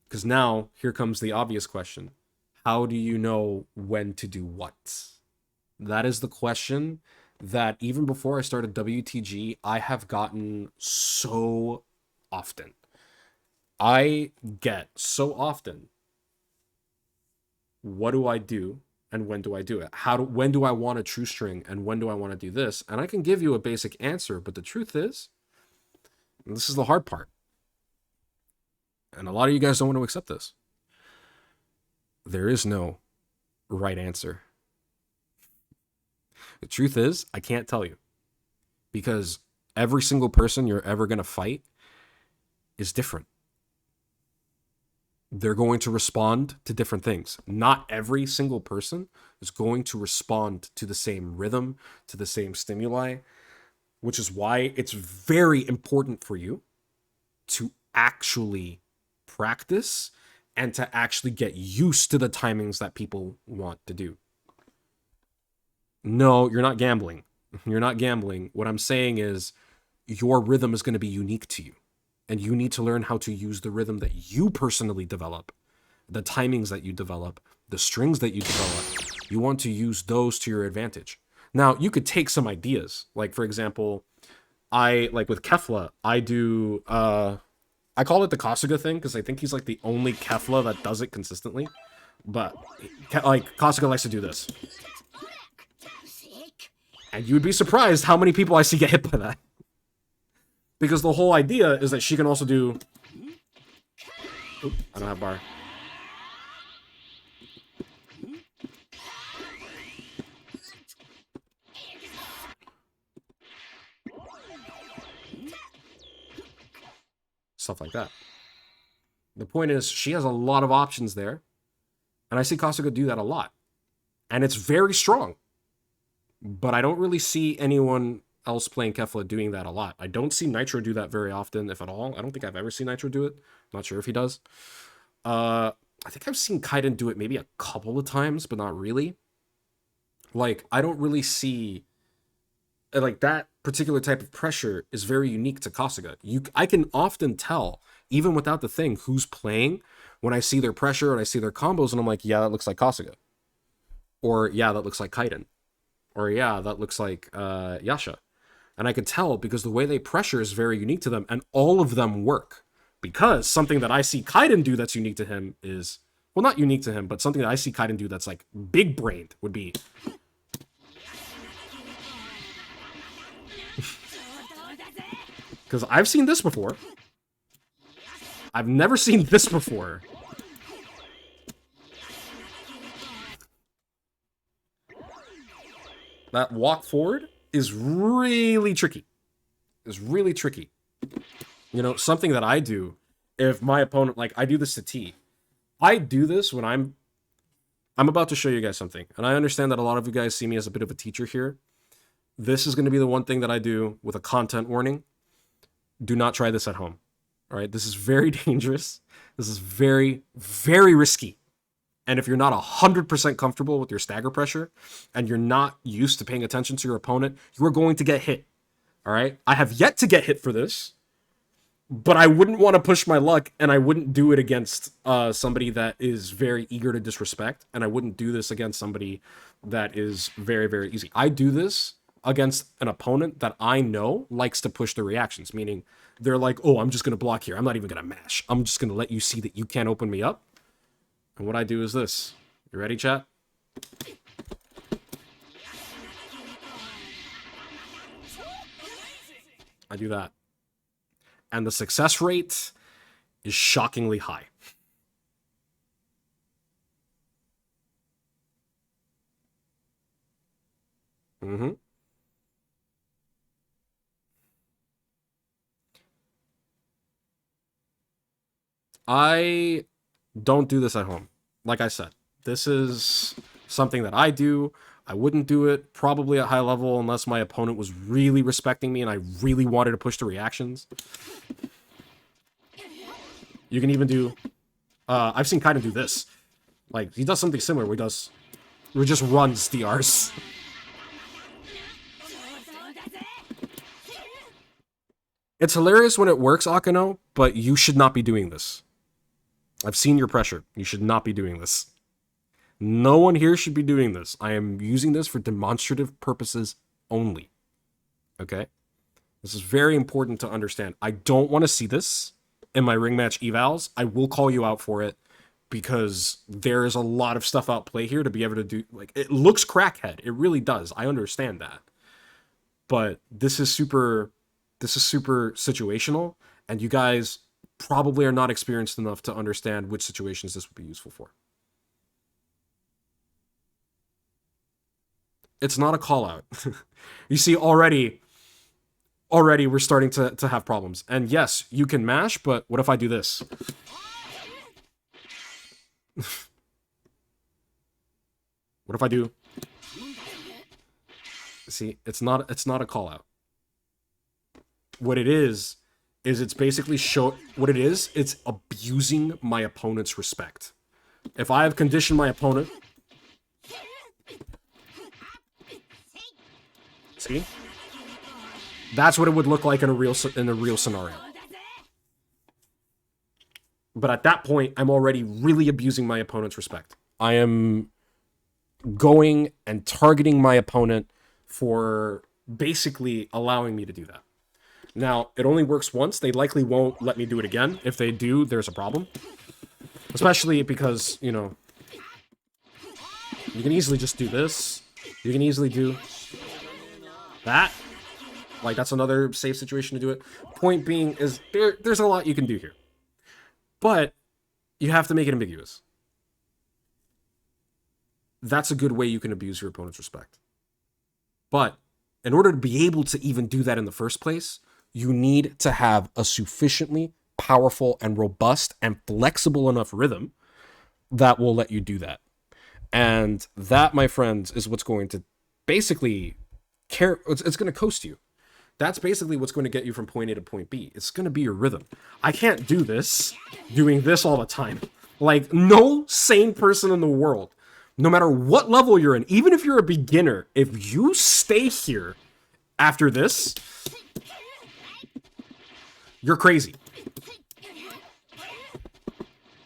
Because now, here comes the obvious question. How do you know when to do what? That is the question that even before I started WTG, I have gotten so often. I get so often, what do I do and when do I do it? When do I want a true string and when do I want to do this? And I can give you a basic answer, but the truth is, and this is the hard part, and a lot of you guys don't want to accept this, there is no right answer. The truth is, I can't tell you, because every single person you're ever going to fight is different. They're going to respond to different things. Not every single person is going to respond to the same rhythm, to the same stimuli, which is why it's very important for you to actually practice and to actually get used to the timings that people want to do. No, you're not gambling. You're not gambling. What I'm saying is your rhythm is going to be unique to you. And you need to learn how to use the rhythm that you personally develop, the timings that you develop, the strings that you develop. You want to use those to your advantage. Now, you could take some ideas. Like, for example, with Kefla, I do, I call it the Kasuga thing because I think he's like the only Kefla that does it consistently. But, like, Kasuga likes to do this. And you would be surprised how many people I see get hit by that. Because the whole idea is that she can also do... Oop, I don't have bar. Stuff like that. The point is, she has a lot of options there. And I see Kasuga do that a lot. And it's very strong. But I don't really see anyone else playing Kefla doing that a lot. I don't see Nitro do that very often, if at all. I don't think I've ever seen Nitro do it. I'm not sure if he does. I think I've seen Kaiden do it maybe a couple of times, but not really. Like, I don't really see... Like, that particular type of pressure is very unique to Kasuga. I can often tell, even without the thing, who's playing when I see their pressure and I see their combos, and I'm like, yeah, that looks like Kasuga. Or, yeah, that looks like Kaiden. Or, yeah, that looks like Yasha. And I could tell because the way they pressure is very unique to them, and all of them work. Because something that I see Kaiden do that's unique to him is, well, not unique to him, but something that I see Kaiden do that's like big-brained would be... Because I've seen this before. I've never seen this before. That walk forward is really tricky. It's really tricky. You know, something that I do, if my opponent, like, I do this to T. I do this when I'm about to show you guys something. And I understand that a lot of you guys see me as a bit of a teacher here. This is going to be the one thing that I do with a content warning. Do not try this at home. All right? This is very dangerous. This is very, very risky. And if you're not 100% comfortable with your stagger pressure and you're not used to paying attention to your opponent, you are going to get hit. All right? I have yet to get hit for this, but I wouldn't want to push my luck, and I wouldn't do it against somebody that is very eager to disrespect, and I wouldn't do this against somebody that is very, very easy. I do this against an opponent that I know likes to push the reactions, meaning they're like, oh, I'm just going to block here. I'm not even going to mash. I'm just going to let you see that you can't open me up. And what I do is this. You ready, chat? I do that. And the success rate is shockingly high. Mm-hmm. I don't do this at home. Like I said, this is something that I do. I wouldn't do it probably at high level unless my opponent was really respecting me and I really wanted to push the reactions. You can even do... I've seen Kaiden do this. Like, he does something similar where he just runs DRs. It's hilarious when it works, Akano, but you should not be doing this. I've seen your pressure. You should not be doing this. No one here should be doing this. I am using this for demonstrative purposes only. Okay? This is very important to understand. I don't want to see this in my ring match evals. I will call you out for it because there is a lot of stuff out play here to be able to do. Like, it looks crackhead. It really does. I understand that. But this is super situational, and you guys probably are not experienced enough to understand which situations this would be useful for. It's not a call out. You see, already we're starting to have problems. And yes, you can mash, but what if I do this? What if I do? See, it's not a call out. What it is it's basically it's abusing my opponent's respect. If I have conditioned my opponent, see? That's what it would look like in a real scenario. But at that point, I'm already really abusing my opponent's respect. I am going and targeting my opponent for basically allowing me to do that. Now, it only works once. They likely won't let me do it again. If they do, there's a problem. Especially because, you know, you can easily just do this. You can easily do that. Like, that's another safe situation to do it. Point being is there's a lot you can do here. But you have to make it ambiguous. That's a good way you can abuse your opponent's respect. But in order to be able to even do that in the first place, you need to have a sufficiently powerful and robust and flexible enough rhythm that will let you do that. And that, my friends, is what's going to basically it's going to coast you. That's basically what's going to get you from point A to point B. It's going to be your rhythm. I can't do this doing this all the time. Like, no sane person in the world, no matter what level you're in, even if you're a beginner, if you stay here after this, you're crazy.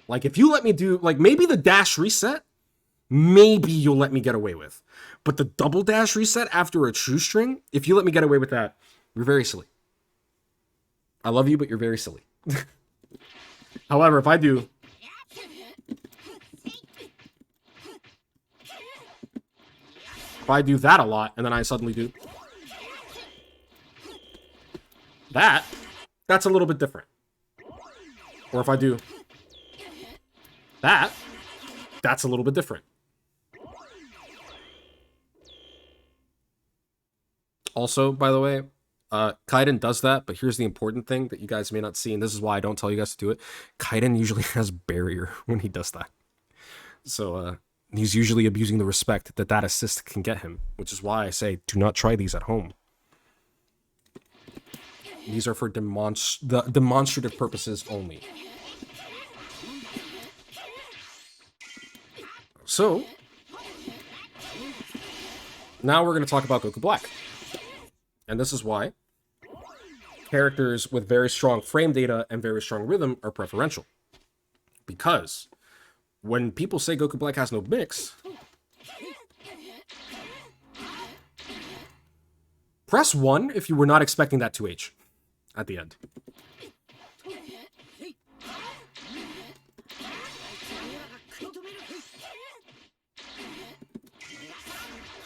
Like, if you let me do, like, maybe the dash reset, maybe you'll let me get away with. But the double dash reset after a true string, if you let me get away with that, you're very silly. I love you, but you're very silly. However, if I do... If I do that a lot, and then I suddenly do... that's a little bit different. Or if I do... that's a little bit different. Also, by the way, Kaiden does that, but here's the important thing that you guys may not see, and this is why I don't tell you guys to do it. Kaiden usually has barrier when he does that. So, he's usually abusing the respect that assist can get him, which is why I say, do not try these at home. These are for demonstrative purposes only. So, now we're going to talk about Goku Black. And this is why characters with very strong frame data and very strong rhythm are preferential. Because when people say Goku Black has no mix, press 1 if you were not expecting that 2H at the end.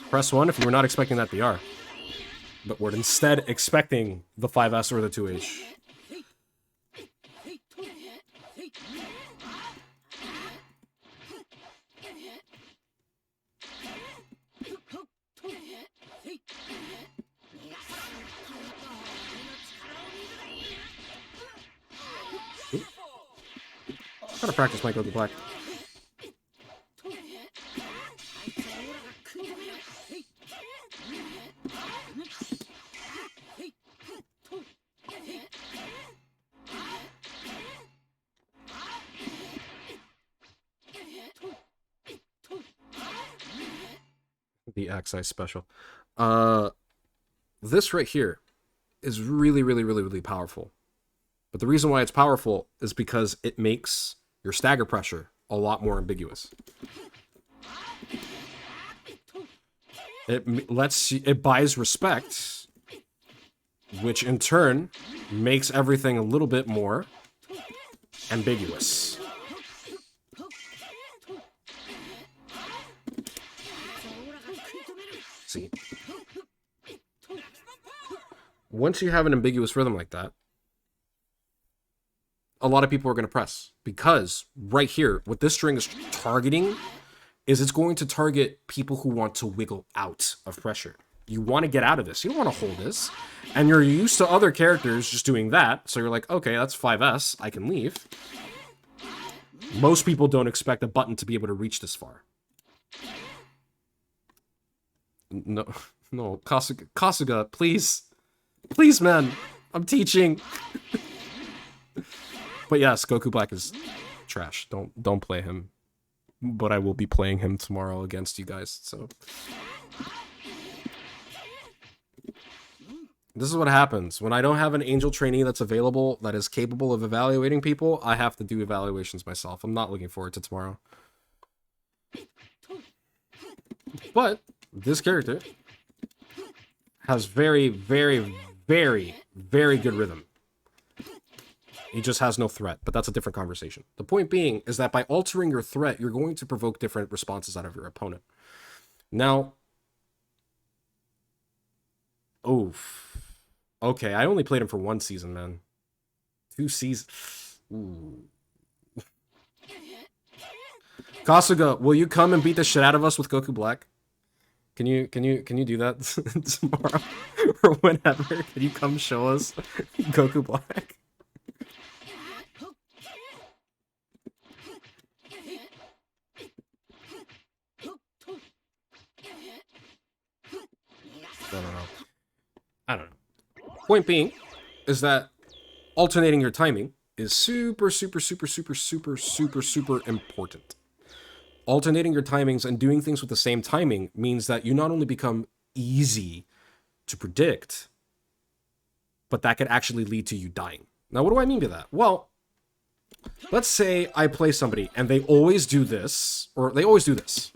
Press 1 if you were not expecting that BR. But we're instead expecting the 5S or the 2H. Gotta practice my Goku Black. The XI special. This right here is really, really, really, really powerful. But the reason why it's powerful is because it makes your stagger pressure a lot more ambiguous. It buys respect, which in turn makes everything a little bit more ambiguous. See? Once you have an ambiguous rhythm like that, a lot of people are going to press, because right here, what this string is targeting is it's going to target people who want to wiggle out of pressure. You want to get out of this. You don't want to hold this. And you're used to other characters just doing that, so you're like, okay, that's 5S, I can leave. Most people don't expect a button to be able to reach this far. No, Kasuga, please. Please, man. I'm teaching. But yes, Goku Black is trash. Don't play him. But I will be playing him tomorrow against you guys, so. This is what happens. When I don't have an angel trainee that's available, that is capable of evaluating people, I have to do evaluations myself. I'm not looking forward to tomorrow. But this character has very, very, very, very good rhythm. He just has no threat, but that's a different conversation. The point being is that by altering your threat, you're going to provoke different responses out of your opponent. Now, oof. Okay, I only played him for 1 season, man. 2 seasons. Ooh. Kasuga, will you come and beat the shit out of us with Goku Black? Can you do that tomorrow or whenever? Can you come show us Goku Black? I don't know. Point being is that alternating your timing is super, super, super, super, super, super, super important. Alternating your timings and doing things with the same timing means that you not only become easy to predict, but that could actually lead to you dying. Now, what do I mean by that? Well, let's say I play somebody and they always do this, or they always do this.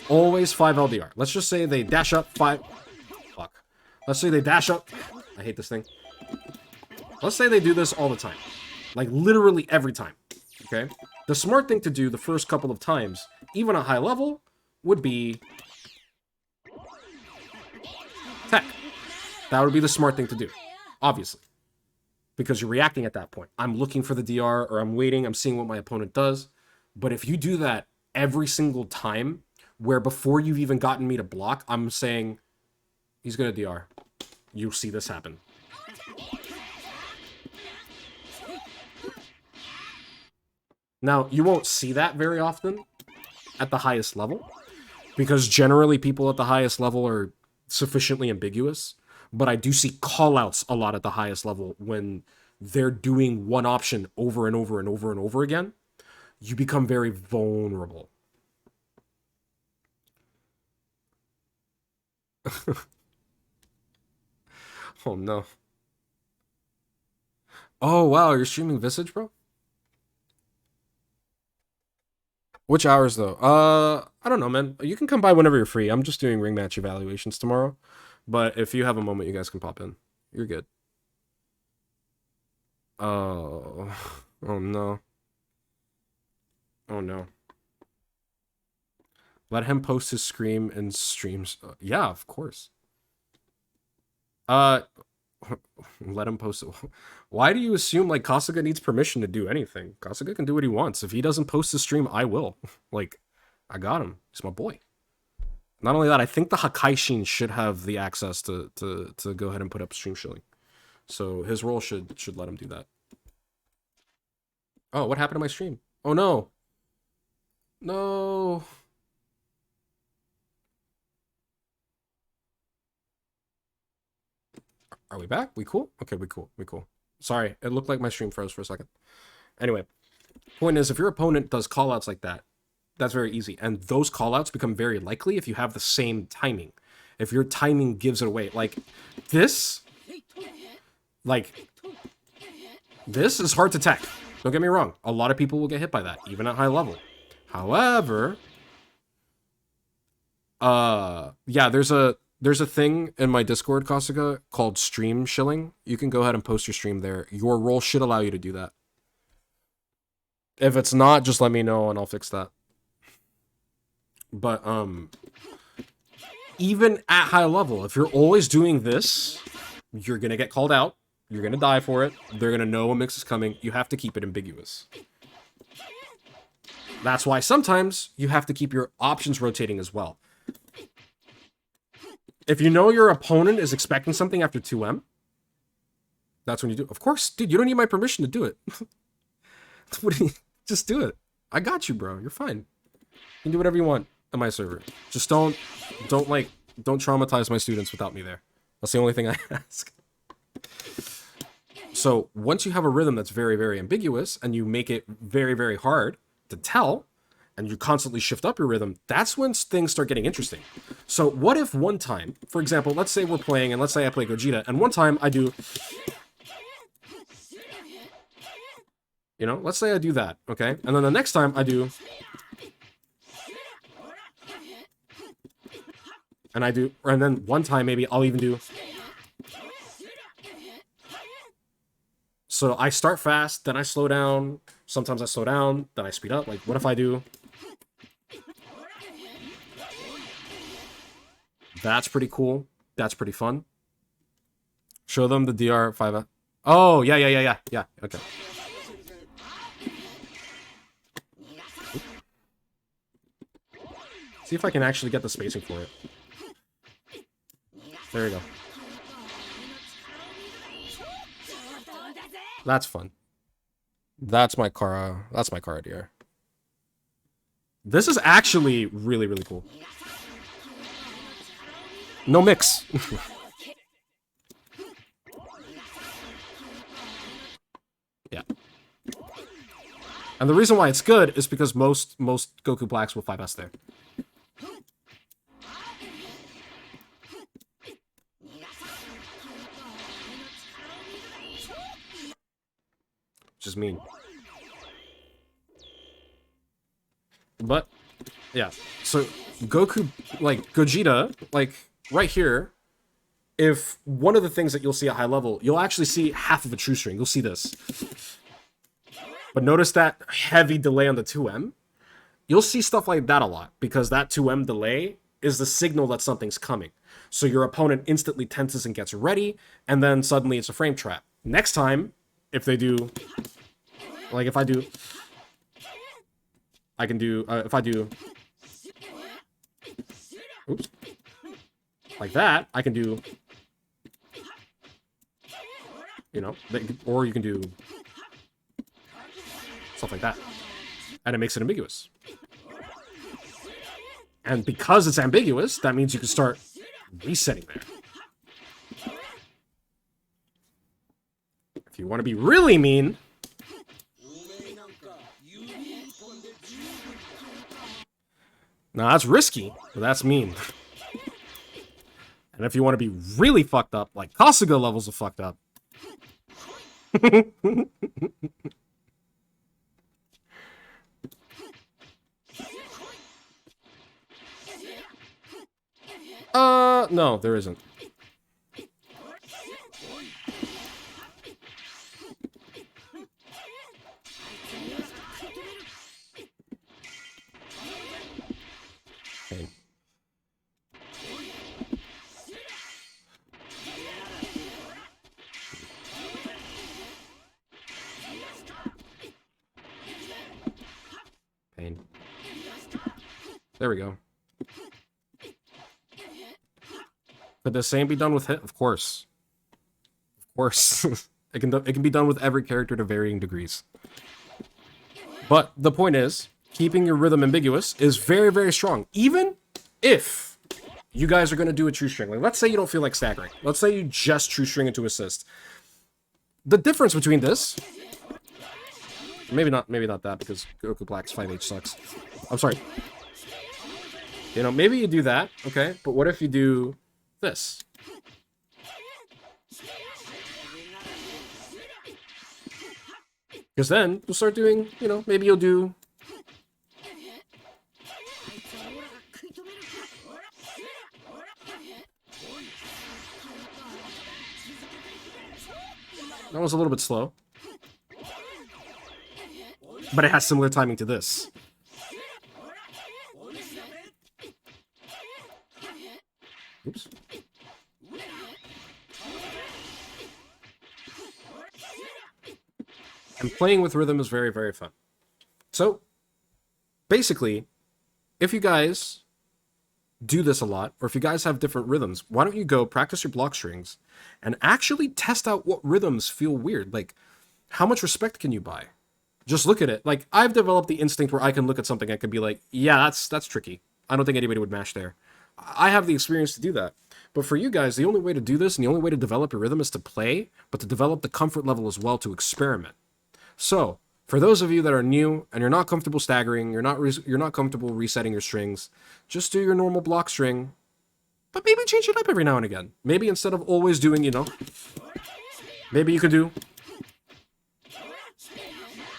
Always 5 LDR. Let's just say they dash up 5... Fuck. Let's say they dash up... I hate this thing. Let's say they do this all the time. Like, literally every time. Okay? The smart thing to do the first couple of times, even at high level, would be... tech. That would be the smart thing to do. Obviously. Because you're reacting at that point. I'm looking for the DR, or I'm waiting, I'm seeing what my opponent does. But if you do that every single time, where before you've even gotten me to block, I'm saying, he's gonna DR. You'll see this happen. Now, you won't see that very often at the highest level, because generally people at the highest level are sufficiently ambiguous, but I do see callouts a lot at the highest level when they're doing one option over and over and over and over again. You become very vulnerable. Oh no. Oh wow, you're streaming Visage, bro? Which hours though? I don't know, man. You can come by whenever you're free. I'm just doing ring match evaluations tomorrow. But if you have a moment, you guys can pop in. You're good. Oh. Oh no. Oh no. Let him post his scream and streams. Yeah, of course. Let him post it. Why do you assume like Kasuga needs permission to do anything? Kasuga can do what he wants. If he doesn't post his stream, I will. Like, I got him. He's my boy. Not only that, I think the Hakaishin should have the access to go ahead and put up stream shilling. So his role should let him do that. Oh, what happened to my stream? Oh no. No. Are we back? We cool? Okay, we cool. We cool. Sorry, it looked like my stream froze for a second. Anyway, point is, if your opponent does callouts like that, that's very easy. And those callouts become very likely if you have the same timing. If your timing gives it away. This, like, this is hard to tech. Don't get me wrong. A lot of people will get hit by that, even at high level. However, yeah, there's a thing in my Discord, Kasuga, called stream shilling. You can go ahead and post your stream there. Your role should allow you to do that. If it's not, just let me know and I'll fix that. But even at high level, if you're always doing this, you're gonna get called out. You're gonna die for it. They're gonna know a mix is coming. You have to keep it ambiguous. That's why sometimes you have to keep your options rotating as well. If you know your opponent is expecting something after 2M, that's when you do. Of course, dude, you don't need my permission to do it. Just do it. I got you, bro. You're fine. You can do whatever you want on my server. Just don't traumatize my students without me there. That's the only thing I ask. So once you have a rhythm that's very, very ambiguous and you make it very, very hard to tell, and you constantly shift up your rhythm, that's when things start getting interesting. So what if one time, for example, let's say we're playing, and let's say I play Vegeta, and one time I do, you know, let's say I do that, okay? And then the next time I do, and I do, and then one time maybe I'll even do. So I start fast, then I slow down. Sometimes I slow down, then I speed up. Like, what if I do? That's pretty cool. That's pretty fun. Show them the DR5. Oh, yeah. Okay. See if I can actually get the spacing for it. There you go. That's fun. That's my car. That's my car DR. This is actually really, really cool. No mix. Yeah. And the reason why it's good is because most Goku Blacks will 5S there. Which is mean. But, yeah. So, Goku, like, Gogeta, like, right here, if one of the things that you'll see at high level, you'll actually see half of a true string. You'll see this. But notice that heavy delay on the 2M? You'll see stuff like that a lot, because that 2M delay is the signal that something's coming. So your opponent instantly tenses and gets ready, and then suddenly it's a frame trap. Next time, if they do... Like, if I do... I can do... if I do... Oops. Like that, I can do... You know, or you can do... Stuff like that. And it makes it ambiguous. And because it's ambiguous, that means you can start resetting there. If you want to be really mean... Now, that's risky, but that's mean. And if you want to be really fucked up, like Kasuga levels of fucked up... No, there isn't. Okay. Pain. There we go. Could the same be done with hit? Of course. Of course. It can be done with every character to varying degrees. But the point is, keeping your rhythm ambiguous is very, very strong. Even if you guys are going to do a true string. Like, let's say you don't feel like staggering. Let's say you just true string into assist. The difference between this... maybe not that, because Goku Black's 5H sucks. I'm sorry. You know, maybe you do that, okay? But what if you do this? Because then you'll start doing, you know, maybe you'll do... that was a little bit slow. But it has similar timing to this. Oops. And playing with rhythm is very, very fun. So, basically, if you guys do this a lot, or if you guys have different rhythms, why don't you go practice your block strings and actually test out what rhythms feel weird? Like, how much respect can you buy? Just look at it. Like, I've developed the instinct where I can look at something and can be like, yeah, that's tricky. I don't think anybody would mash there. I have the experience to do that. But for you guys, the only way to do this and the only way to develop your rhythm is to play, but to develop the comfort level as well to experiment. So, for those of you that are new and you're not comfortable staggering, you're not comfortable resetting your strings, just do your normal block string, but maybe change it up every now and again. Maybe instead of always doing, you know, maybe you could do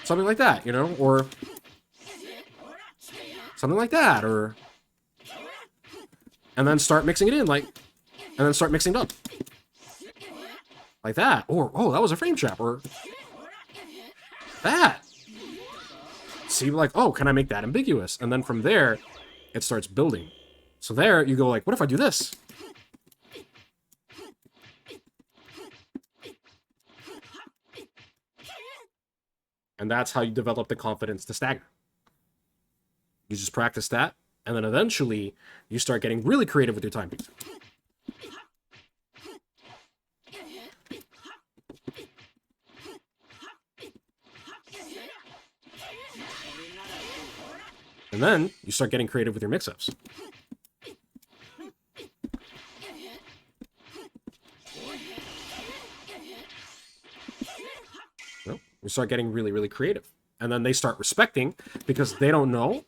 something like that, you know, or something like that, or... and then start mixing it in, like... and then start mixing it up. Like that. Or, oh, that was a frame trap, or... that! See, like, oh, can I make that ambiguous? And then from there, it starts building. So there, you go like, what if I do this? And that's how you develop the confidence to stagger. You just practice that, and then eventually, you start getting really creative with your timing. And then, you start getting creative with your mix-ups. Well, you start getting really, really creative. And then they start respecting, because they don't know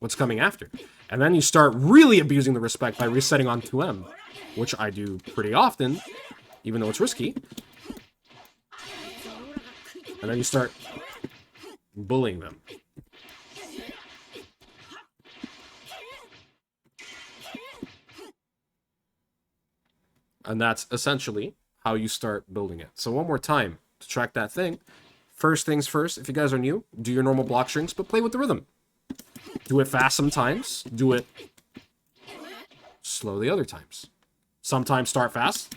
what's coming after. And then you start really abusing the respect by resetting on 2M, which I do pretty often, even though it's risky. And then you start bullying them. And that's essentially how you start building it. So one more time to track that thing. First things first, if you guys are new, do your normal block strings, but play with the rhythm. Do it fast sometimes. Do it slow the other times. Sometimes start fast.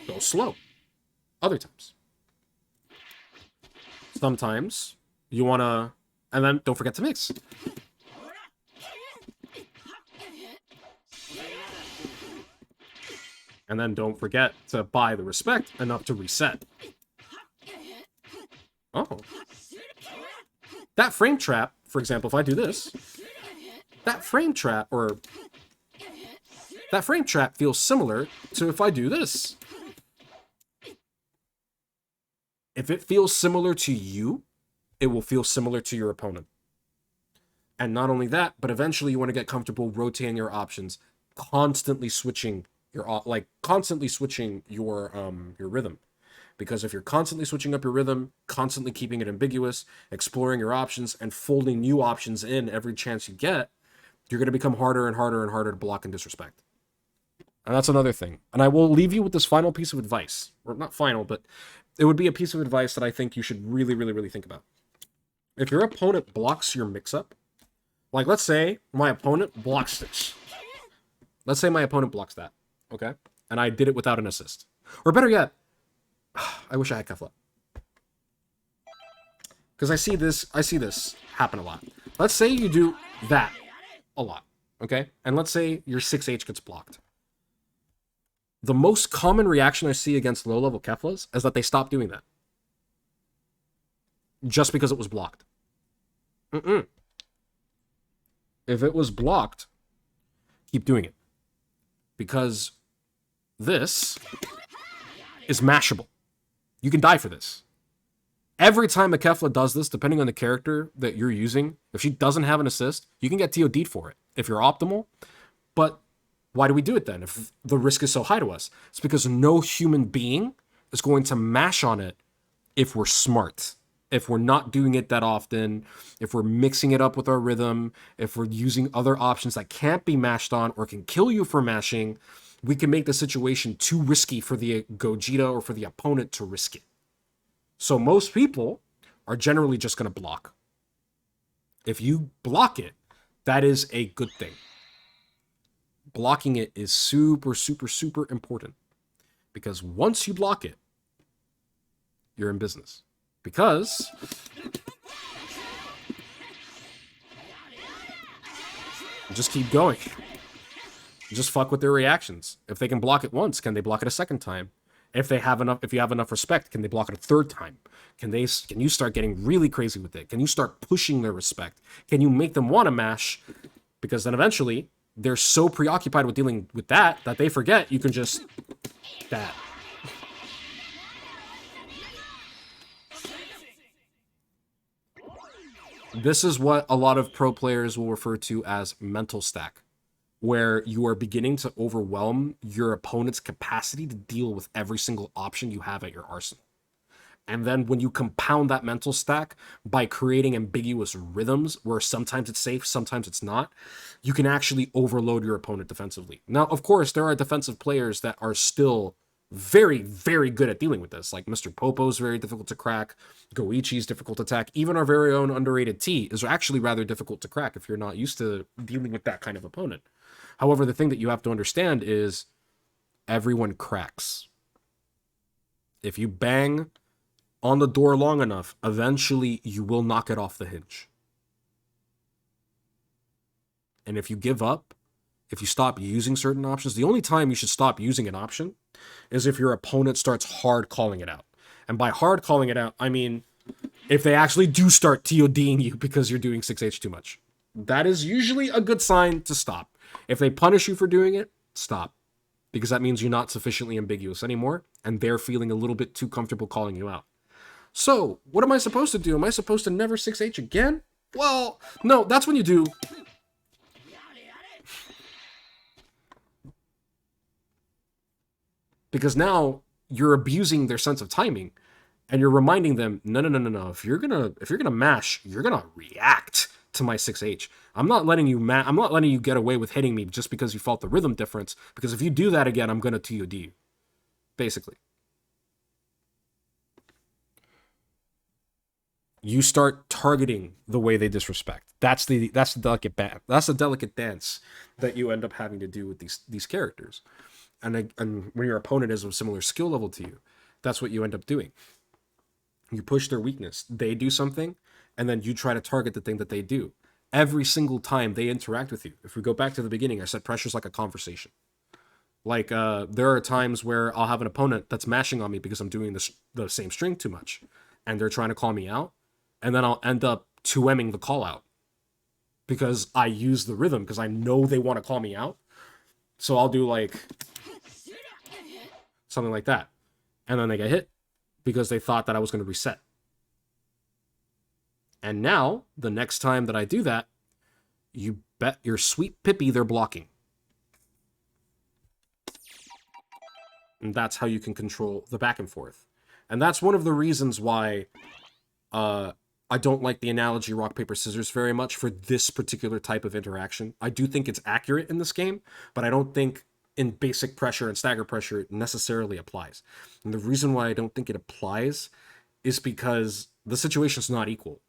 Go slow. Other times. Sometimes you want to... and then don't forget to mix. And then don't forget to buy the respect enough to reset. Oh. That frame trap, for example, if I do this, that frame trap feels similar to if I do this. If it feels similar to you, it will feel similar to your opponent. And not only that, but eventually you want to get comfortable rotating your options, constantly switching your rhythm. Because if you're constantly switching up your rhythm, constantly keeping it ambiguous, exploring your options, and folding new options in every chance you get, you're going to become harder and harder and harder to block and disrespect. And that's another thing. And I will leave you with this final piece of advice. Or not final, but it would be a piece of advice that I think you should really, really, really think about. If your opponent blocks your mix-up, like let's say my opponent blocks this. Let's say my opponent blocks that, okay? And I did it without an assist. Or better yet, I wish I had Kefla. Because I see this happen a lot. Let's say you do that a lot, okay? And let's say your 6H gets blocked. The most common reaction I see against low-level Keflas is that they stop doing that. just because it was blocked. Mm-mm. If it was blocked, keep doing it. Because this is mashable. You can die for this. Every time a Kefla does this, depending on the character that you're using, if she doesn't have an assist, you can get TOD'd for it if you're optimal. But why do we do it then if the risk is so high to us? It's because no human being is going to mash on it if we're smart. If we're not doing it that often, if we're mixing it up with our rhythm, if we're using other options that can't be mashed on or can kill you for mashing, we can make the situation too risky for the Gogeta or for the opponent to risk it. So most people are generally just going to block. If you block it, that is a good thing. Blocking it is super, super, super important. Because once you block it, you're in business. Because just keep going. Just fuck with their reactions. If they can block it once, can they block it a second time? If you have enough respect, can they block it a third time? Can you start getting really crazy with it? Can you start pushing their respect? Can you make them want to mash? Because then eventually they're so preoccupied with dealing with that they forget you can just that. This is what a lot of pro players will refer to as mental stack, where you are beginning to overwhelm your opponent's capacity to deal with every single option you have at your arsenal. And then when you compound that mental stack by creating ambiguous rhythms where sometimes it's safe, sometimes it's not, you can actually overload your opponent defensively. Now, of course, there are defensive players that are still very, very good at dealing with this. Like Mr. Popo's very difficult to crack. Goichi's difficult to attack. Even our very own underrated T is actually rather difficult to crack if you're not used to dealing with that kind of opponent. However, the thing that you have to understand is everyone cracks. If you bang on the door long enough, eventually you will knock it off the hinge. And if you give up, if you stop using certain options, the only time you should stop using an option is if your opponent starts hard calling it out. And by hard calling it out, I mean if they actually do start TODing you because you're doing 6H too much. That is usually a good sign to stop. If they punish you for doing it, stop. Because that means you're not sufficiently ambiguous anymore, and they're feeling a little bit too comfortable calling you out. So, what am I supposed to do? Am I supposed to never 6H again? Well, no, that's when you do. Because now you're abusing their sense of timing, and you're reminding them, no. If you're gonna mash, you're gonna react to my 6H. I'm not letting you get away with hitting me just because you felt the rhythm difference. Because if you do that again, I'm gonna TOD you. Basically. You start targeting the way they disrespect. That's the delicate dance that you end up having to do with these characters. And when your opponent is of a similar skill level to you, that's what you end up doing. You push their weakness. They do something, and then you try to target the thing that they do. Every single time they interact with you. If we go back to the beginning, I said pressure's like a conversation. Like, there are times where I'll have an opponent that's mashing on me because I'm doing the same string too much, and they're trying to call me out, and then I'll end up 2M'ing the call out because I use the rhythm because I know they want to call me out. So I'll do like something like that, and then they get hit because they thought that I was going to reset. And now, the next time that I do that, you bet your sweet pippy they're blocking. And that's how you can control the back and forth. And that's one of the reasons why I don't like the analogy rock, paper, scissors very much for this particular type of interaction. I do think it's accurate in this game, but I don't think in basic pressure and stagger pressure it necessarily applies. And the reason why I don't think it applies is because the situation's not equal.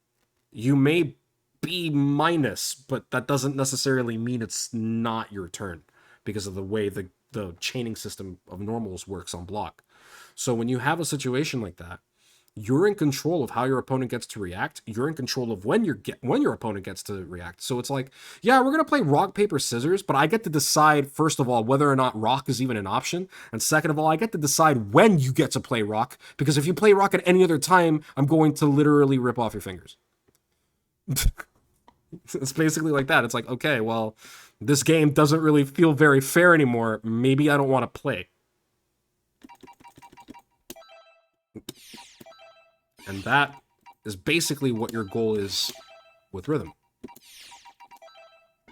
You may be minus, but that doesn't necessarily mean it's not your turn because of the way the chaining system of normals works on block. So when you have a situation like that, You're in control of how your opponent gets to react. You're in control of when your opponent gets to react. So it's like, yeah, we're gonna play rock, paper, scissors, but I get to decide, first of all, whether or not rock is even an option, and second of all, I get to decide when you get to play rock, because if you play rock at any other time, I'm going to literally rip off your fingers. It's basically like that. It's like, okay, well, this game doesn't really feel very fair anymore. Maybe I don't want to play. And that is basically what your goal is with rhythm.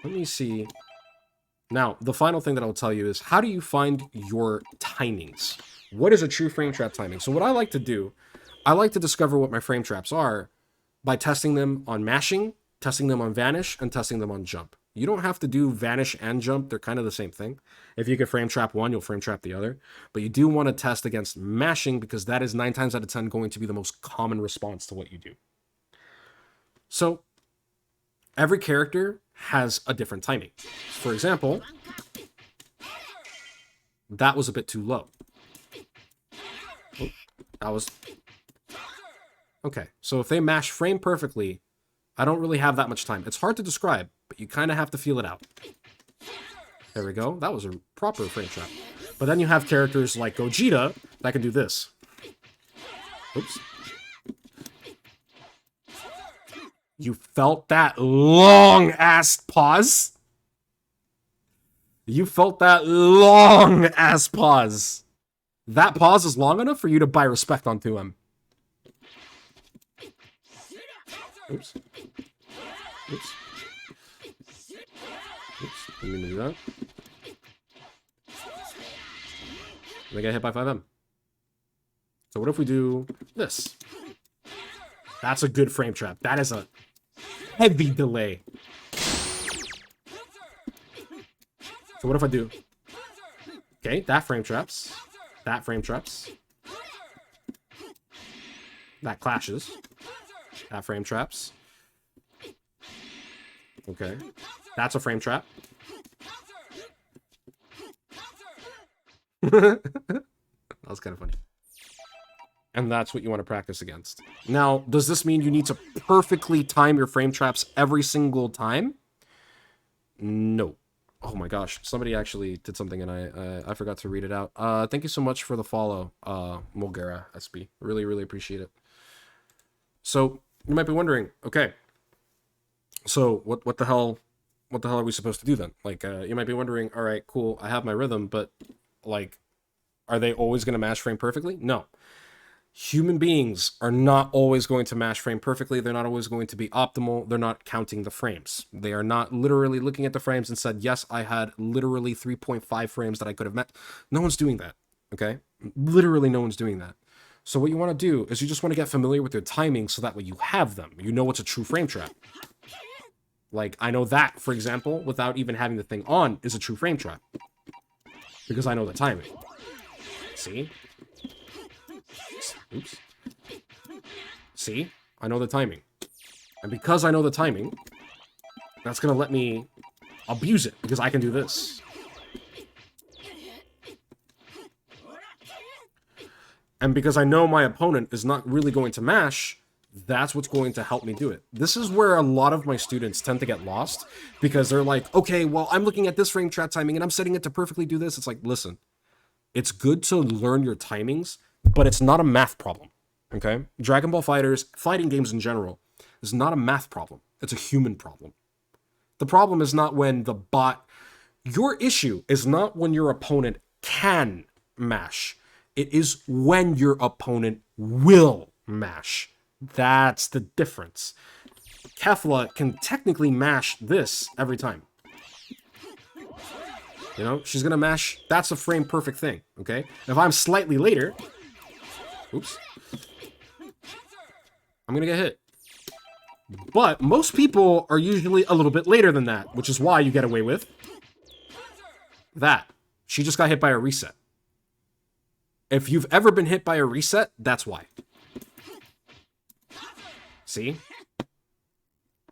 Let me see. Now, the final thing that I'll tell you is, how do you find your timings? What is a true frame trap timing? So what I like to do, I like to discover what my frame traps are by testing them on mashing, testing them on vanish, and testing them on jump. You don't have to do vanish and jump. They're kind of the same thing. If you can frame trap one, you'll frame trap the other. But you do want to test against mashing, because that is 9 times out of 10 going to be the most common response to what you do. So every character has a different timing. For example, that was a bit too low. Oh, that was... Okay, so if they mash frame perfectly, I don't really have that much time. It's hard to describe, but you kind of have to feel it out. There we go. That was a proper frame trap. But then you have characters like Vegeta that can do this. Oops. You felt that long-ass pause? You felt that long-ass pause. That pause is long enough for you to buy respect onto him. Oops. Oops. Oops. I'm gonna do that. They get hit by 5M. So what if we do this? That's a good frame trap. That is a heavy delay. So what if I do? Okay, that frame traps. That frame traps. That clashes. That frame traps. Okay. That's a frame trap. That was kind of funny. And that's what you want to practice against. Now, does this mean you need to perfectly time your frame traps every single time? No. Oh my gosh, somebody actually did something and I forgot to read it out. Thank you so much for the follow, Mulgara SB. Really, really appreciate it. So, you might be wondering, okay, so what the hell are we supposed to do then? Like, you might be wondering, all right, cool, I have my rhythm, but, like, are they always going to mash frame perfectly? No. Human beings are not always going to mash frame perfectly. They're not always going to be optimal. They're not counting the frames. They are not literally looking at the frames and said, yes, I had literally 3.5 frames that I could have met. No one's doing that, okay? Literally no one's doing that. So what you want to do is you just want to get familiar with your timing so that way you have them. You know what's a true frame trap. Like, I know that, for example, without even having the thing on, is a true frame trap. Because I know the timing. See? Oops. See? I know the timing. And because I know the timing, that's going to let me abuse it, because I can do this. And because I know my opponent is not really going to mash, that's what's going to help me do it. This is where a lot of my students tend to get lost, because they're like, okay, well, I'm looking at this frame trap timing, and I'm setting it to perfectly do this. It's like, listen, it's good to learn your timings, but it's not a math problem, okay? Dragon Ball FighterZ, fighting games in general, is not a math problem. It's a human problem. The problem is not when the bot... Your issue is not when your opponent can mash. It is when your opponent will mash. That's the difference. Kefla can technically mash this every time. You know, she's gonna mash... That's a frame perfect thing, okay? If I'm slightly later... Oops. I'm gonna get hit. But most people are usually a little bit later than that, which is why you get away with that. She just got hit by a reset. If you've ever been hit by a reset, that's why. See?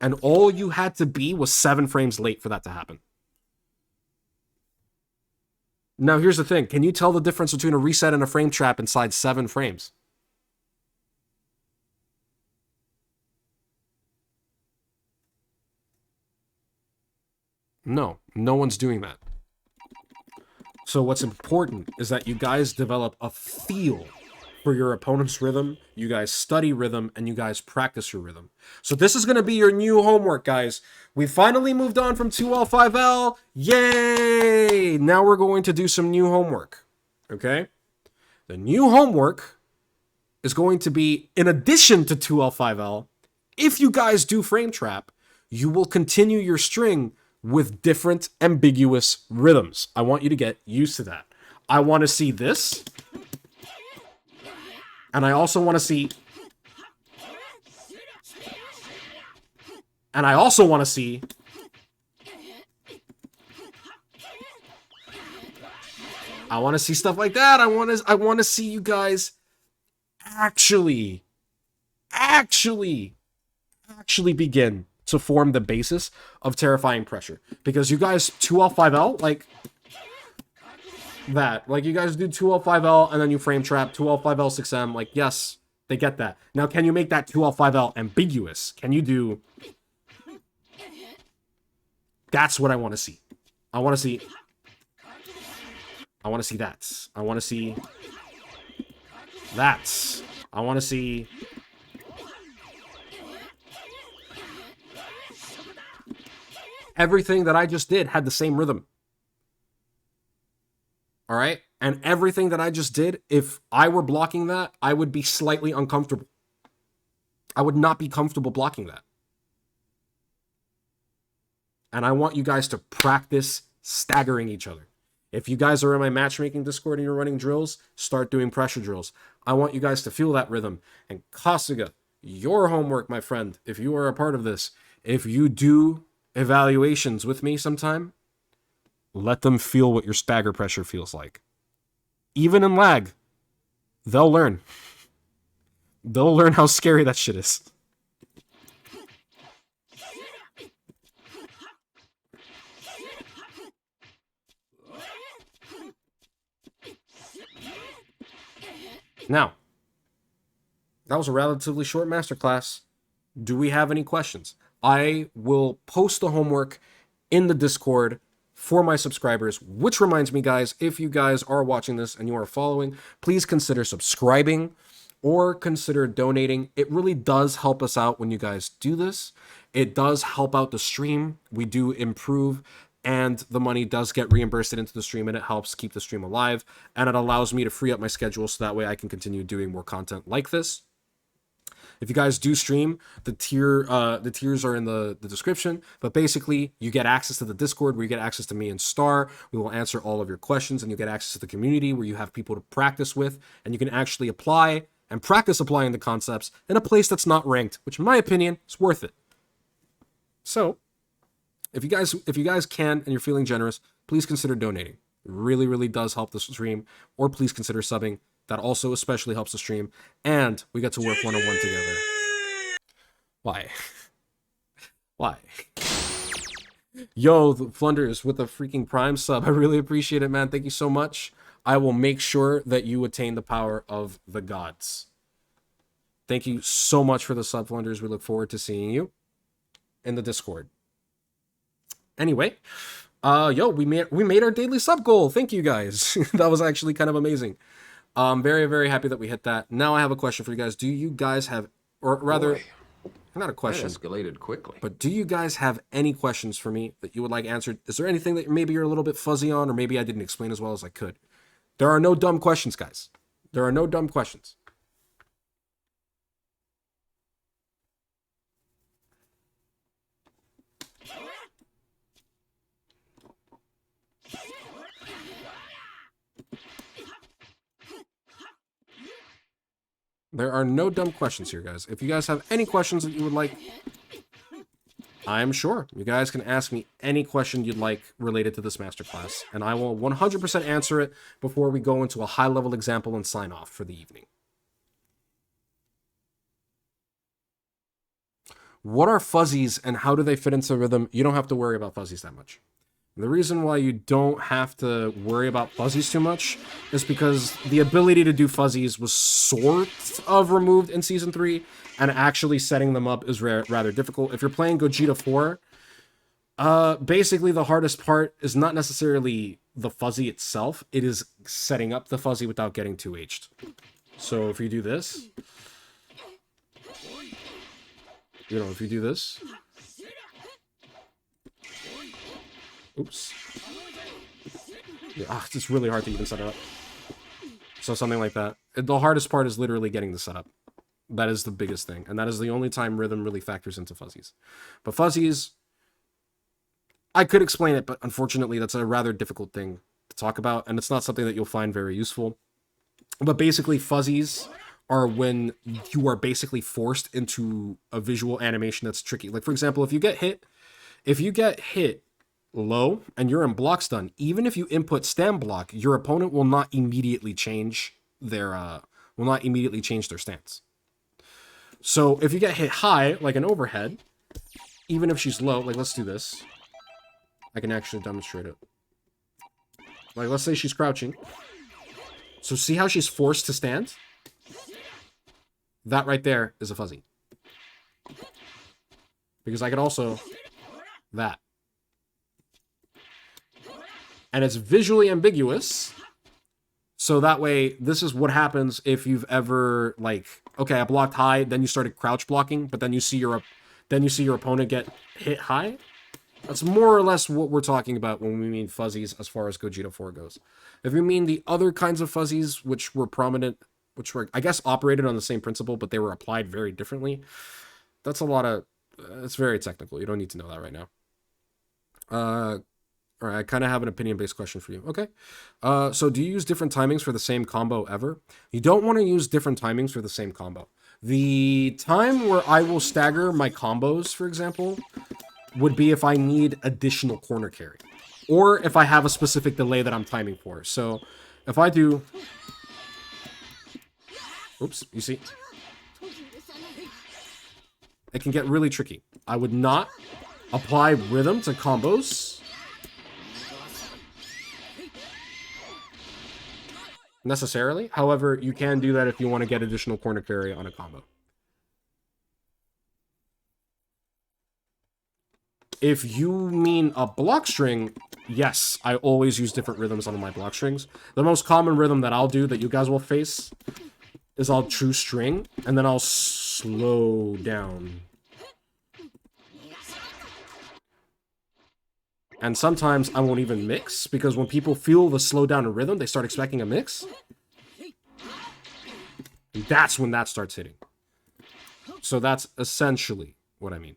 And all you had to be was 7 frames late for that to happen. Now, here's the thing. Can you tell the difference between a reset and a frame trap inside 7 frames? No, no one's doing that. So what's important is that you guys develop a feel for your opponent's rhythm, you guys study rhythm, and you guys practice your rhythm. So this is going to be your new homework, guys. We finally moved on from 2L5L. Yay! Now we're going to do some new homework. Okay? The new homework is going to be, in addition to 2L5L, if you guys do frame trap, you will continue your string with different ambiguous rhythms. I want you to get used to that. I want to see this. And I also want to see... And I also want to see... I want to see stuff like that. I want to see you guys actually begin to form the basis of terrifying pressure. Because you guys 2L5L, like that. Like, you guys do 2L5L and then you frame trap 2L5L 6M. Like, yes, they get that. Now, can you make that 2L5L ambiguous? Can you do... That's what I want to see. I want to see that. I want to see that. I want to see... Everything that I just did had the same rhythm. All right? And everything that I just did, if I were blocking that, I would be slightly uncomfortable. I would not be comfortable blocking that. And I want you guys to practice staggering each other. If you guys are in my matchmaking Discord and you're running drills, start doing pressure drills. I want you guys to feel that rhythm. And Kasuga, your homework, my friend, if you are a part of this, if you do evaluations with me sometime, let them feel what your stagger pressure feels like. Even in lag, they'll learn. They'll learn how scary that shit is. Now, that was a relatively short masterclass. Do we have any questions? I will post the homework in the Discord for my subscribers, which reminds me, guys, if you guys are watching this and you are following, please consider subscribing or consider donating. It really does help us out when you guys do this. It does help out the stream. We do improve, and the money does get reimbursed into the stream, and it helps keep the stream alive, and it allows me to free up my schedule so that way I can continue doing more content like this. If you guys do stream, the tiers are in the description. But basically, you get access to the Discord where you get access to me and Star. We will answer all of your questions, and you get access to the community where you have people to practice with, and you can actually apply and practice applying the concepts in a place that's not ranked, which in my opinion is worth it. So, if you guys can and you're feeling generous, please consider donating. It really, really does help the stream. Or please consider subbing. That also especially helps the stream. And we get to work one-on-one together. Why? Why? Yo, the Flunders with a freaking Prime sub. I really appreciate it, man. Thank you so much. I will make sure that you attain the power of the gods. Thank you so much for the sub, Flunders. We look forward to seeing you in the Discord. Anyway, yo, we made our daily sub goal. Thank you, guys. That was actually kind of amazing. I'm very, very happy that we hit that. Now I have a question for you guys. Do you guys have, or rather, not a question. That escalated quickly. But do you guys have any questions for me that you would like answered? Is there anything that maybe you're a little bit fuzzy on, or maybe I didn't explain as well as I could? There are no dumb questions, guys. There are no dumb questions. There are no dumb questions here, guys. If you guys have any questions that you would like, I'm sure you guys can ask me any question you'd like related to this masterclass, and I will 100% answer it before we go into a high-level example and sign off for the evening. What are fuzzies and how do they fit into rhythm? You don't have to worry about fuzzies that much. The reason why you don't have to worry about fuzzies too much is because the ability to do fuzzies was sort of removed in Season 3, and actually setting them up is rather difficult. If you're playing Vegeta 4, Basically, the hardest part is not necessarily the fuzzy itself. It is setting up the fuzzy without getting too aged. So if you do this, if you do this, oops. Yeah, it's really hard to even set it up. So something like that. The hardest part is literally getting the setup. That is the biggest thing. And that is the only time rhythm really factors into fuzzies. But fuzzies, I could explain it, but unfortunately that's a rather difficult thing to talk about. And it's not something that you'll find very useful. But basically fuzzies are when you are basically forced into a visual animation that's tricky. Like, for example, if you get hit low and you're in block stun, even if you input stand block, your opponent will not immediately change their stance. So if you get hit high, like an overhead, even if she's low, like let's do this. I can actually demonstrate it. Like let's say she's crouching. So see how she's forced to stand? That right there is a fuzzy. Because I could also that. And it's visually ambiguous. So that way, this is what happens if you've ever, like, okay, I blocked high, then you started crouch blocking, but then you see your opponent get hit high. That's more or less what we're talking about when we mean fuzzies as far as Gogeta 4 goes. If you mean the other kinds of fuzzies, which were prominent, which were, I guess, operated on the same principle, but they were applied very differently, that's a lot of, it's very technical. You don't need to know that right now. All right, I kind of have an opinion-based question for you. Okay. So do you use different timings for the same combo ever? You don't want to use different timings for the same combo. The time where I will stagger my combos, for example, would be if I need additional corner carry. Or if I have a specific delay that I'm timing for. So if I do... Oops, you see? It can get really tricky. I would not apply rhythm to combos necessarily. However, you can do that if you want to get additional corner carry on a combo. If you mean a block string, yes, I always use different rhythms on my block strings. The most common rhythm that I'll do that you guys will face is I'll true string, and then I'll slow down. And sometimes I won't even mix, because when people feel the slowdown in rhythm, they start expecting a mix. And that's when that starts hitting. So that's essentially what I mean.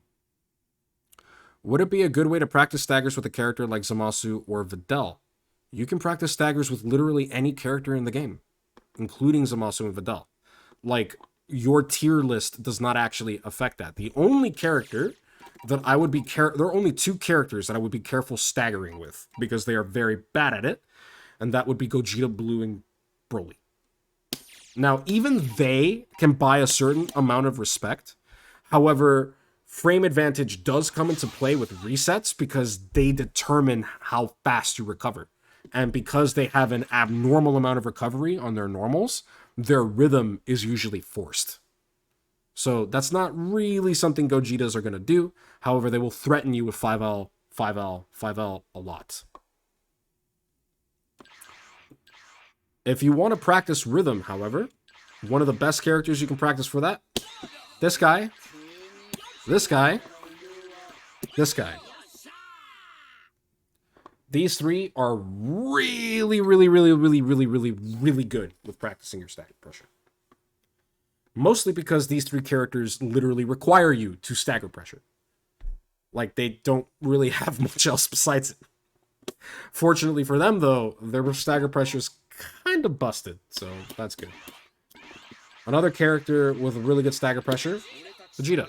Would it be a good way to practice staggers with a character like Zamasu or Videl? You can practice staggers with literally any character in the game, including Zamasu and Videl. Like, your tier list does not actually affect that. The only character that I would be there are only two characters that I would be careful staggering with, because they are very bad at it, and that would be Gogeta, Blue, and Broly. Now, even they can buy a certain amount of respect. However, frame advantage does come into play with resets, because they determine how fast you recover. And because they have an abnormal amount of recovery on their normals, their rhythm is usually forced. So that's not really something Gogetas are going to do. However, they will threaten you with 5L, 5L, 5L a lot. If you want to practice rhythm, however, one of the best characters you can practice for that, this guy, this guy, this guy. These three are really, really, really, really, really, really, really good with practicing your stagger pressure. Mostly because these three characters literally require you to stagger pressure. Like, they don't really have much else besides it. Fortunately for them, though, their stagger pressure is kind of busted, so that's good. Another character with a really good stagger pressure, Vegeta.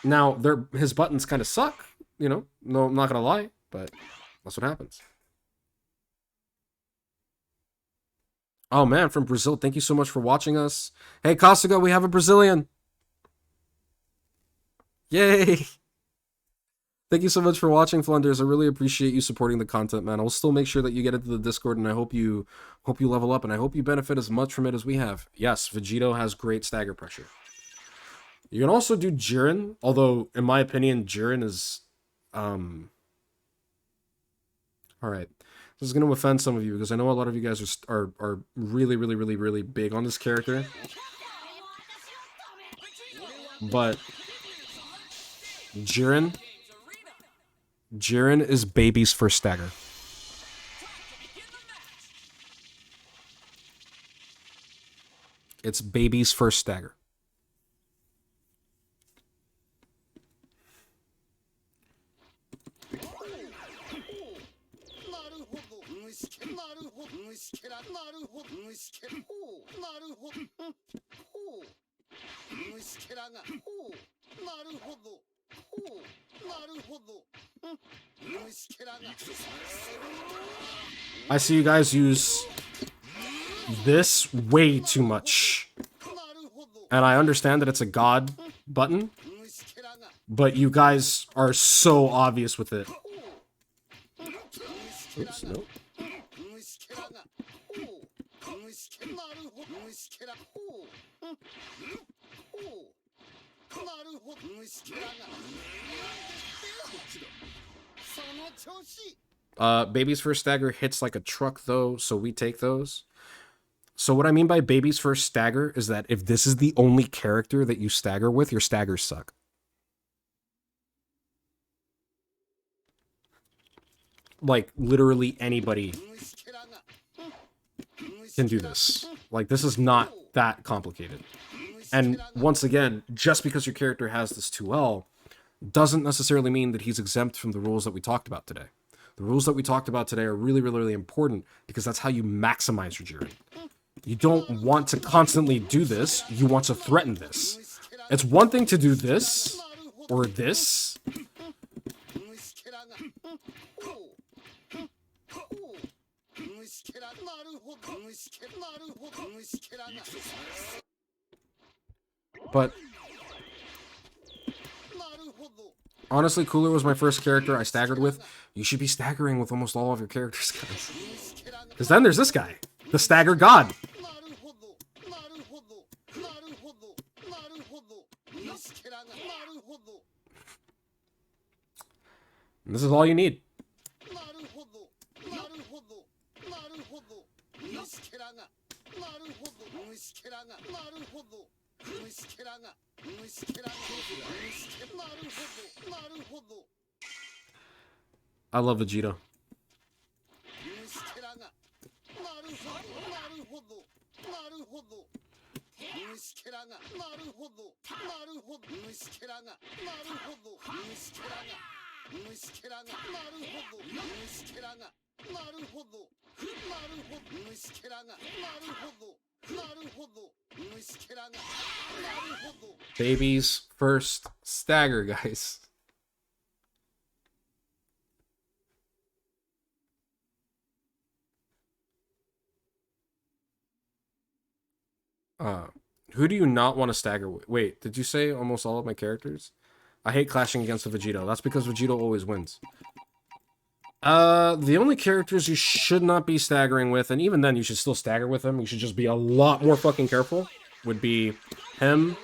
Now, his buttons kind of suck, you know? No, I'm not gonna lie, but that's what happens. Oh man, from Brazil, thank you so much for watching us. Hey, Costigo, we have a Brazilian. Yay! Thank you so much for watching, Flunders. I really appreciate you supporting the content, man. I'll still make sure that you get into the Discord, and I hope you level up, and I hope you benefit as much from it as we have. Yes, Vegito has great stagger pressure. You can also do Jiren, although in my opinion, Jiren is alright. This is gonna offend some of you because I know a lot of you guys are really, really, really, really big on this character. But Jiren is baby's first stagger. It's baby's first stagger. I see you guys use this way too much. And I understand that it's a god button, but you guys are so obvious with it. Oops, no. Baby's first stagger hits like a truck though, so we take those. So what I mean by baby's first stagger is that if this is the only character that you stagger with, your staggers suck. Like, literally anybody can do this. Like, this is not that complicated. And once again, just because your character has this 2L doesn't necessarily mean that he's exempt from the rules that we talked about today. The rules that we talked about today are really, really, really important because that's how you maximize your Jiren. You don't want to constantly do this. You want to threaten this. It's one thing to do this or this. But honestly, Cooler was my first character I staggered with. You should be staggering with almost all of your characters, guys. Because then there's this guy, the Stagger God. And this is all you need. I love Vegeta. Baby's first stagger, guys. Who do you not want to stagger with? Wait, did you say almost all of my characters? I hate clashing against the Vegeta. That's because Vegeta always wins. The only characters you should not be staggering with, and even then you should still stagger with them, you should just be a lot more fucking careful, would be him.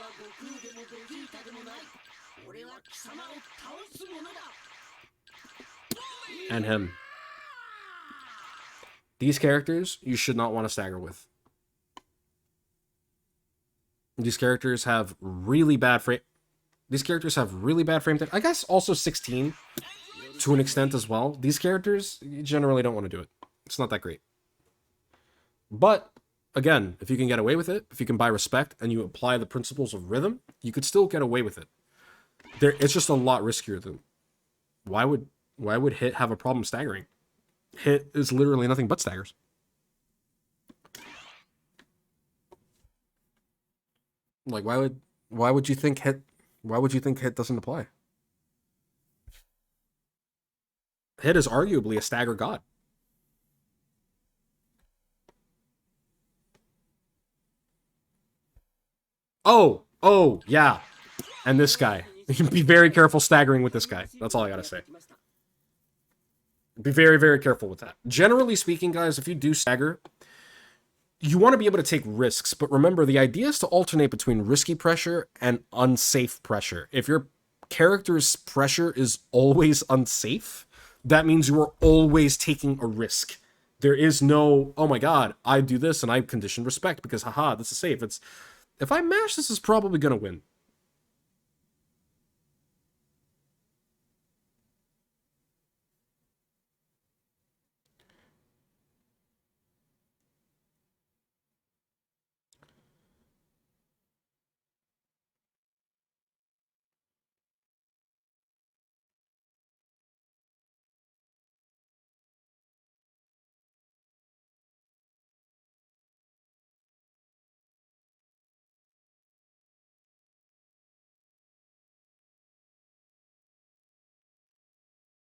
And him. These characters you should not want to stagger with. These characters have really bad frame. These characters have really bad frame. I guess also 16 to an extent as well. These characters, you generally don't want to do it. It's not that great. But again, if you can get away with it, if you can buy respect and you apply the principles of rhythm, you could still get away with it. It's just a lot riskier than. Why would Hit have a problem staggering? Hit is literally nothing but staggers. Like, why would you think Hit doesn't apply? Hit is arguably a stagger god. Oh, yeah. And this guy. Be very careful staggering with this guy. That's all I gotta say. Be very, very careful with that. Generally speaking, guys, if you do stagger, you want to be able to take risks, but remember, the idea is to alternate between risky pressure and unsafe pressure. If your character's pressure is always unsafe, that means you are always taking a risk. There is no, oh my god, I do this and I condition respect because haha, this is safe. It's, if I mash, this is probably gonna win.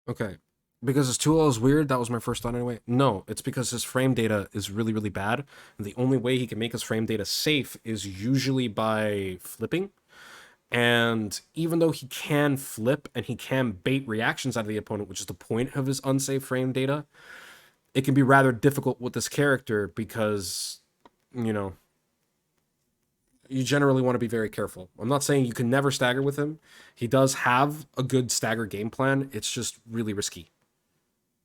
Okay. Because his 2L is weird, that was my first thought anyway. No, it's because his frame data is really, really bad. And the only way he can make his frame data safe is usually by flipping. And even though he can flip and he can bait reactions out of the opponent, which is the point of his unsafe frame data, it can be rather difficult with this character because, you know, you generally want to be very careful. I'm not saying you can never stagger with him. He does have a good stagger game plan. It's just really risky.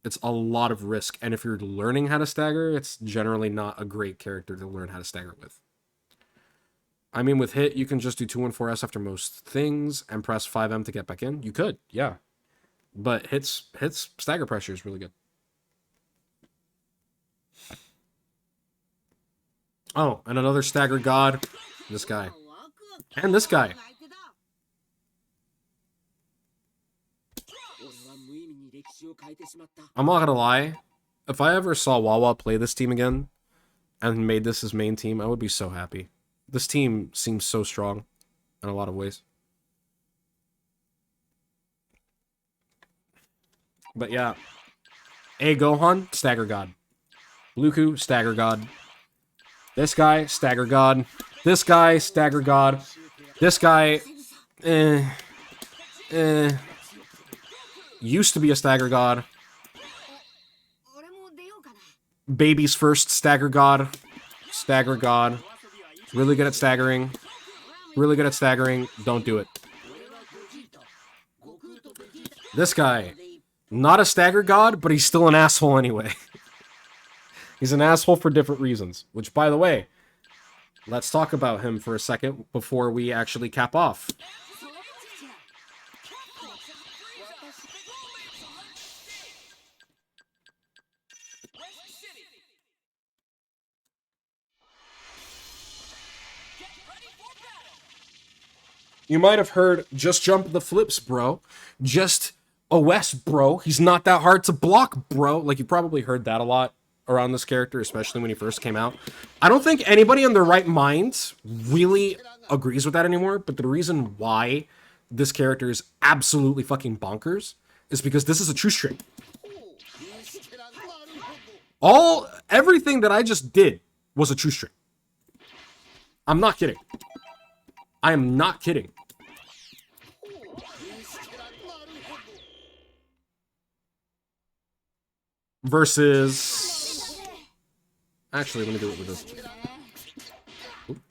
It's a lot of risk. And if you're learning how to stagger, it's generally not a great character to learn how to stagger with. I mean, with hit, you can just do 2-1-4S after most things and press 5M to get back in. You could, yeah. But hits stagger pressure is really good. Oh, and another stagger god. This guy. And this guy. I'm not gonna lie. If I ever saw Wawa play this team again and made this his main team, I would be so happy. This team seems so strong in a lot of ways. But yeah. A Gohan, stagger god. Bluku, stagger god. This guy, stagger god. This guy, stagger god. This guy, used to be a stagger god. Baby's first stagger god. Stagger god. Really good at staggering. Really good at staggering. Don't do it. This guy. Not a stagger god, but he's still an asshole anyway. He's an asshole for different reasons. Which, by the way, let's talk about him for a second before we actually cap off. You might have heard, just jump the flips, bro. Just OS, bro. He's not that hard to block, bro. Like, you probably heard that a lot around this character, especially when he first came out. I don't think anybody in their right mind really agrees with that anymore, but the reason why this character is absolutely fucking bonkers is because this is a true string. Everything that I just did was a true string. I'm not kidding. I am not kidding. Versus... Actually, let me do it with this. Oop.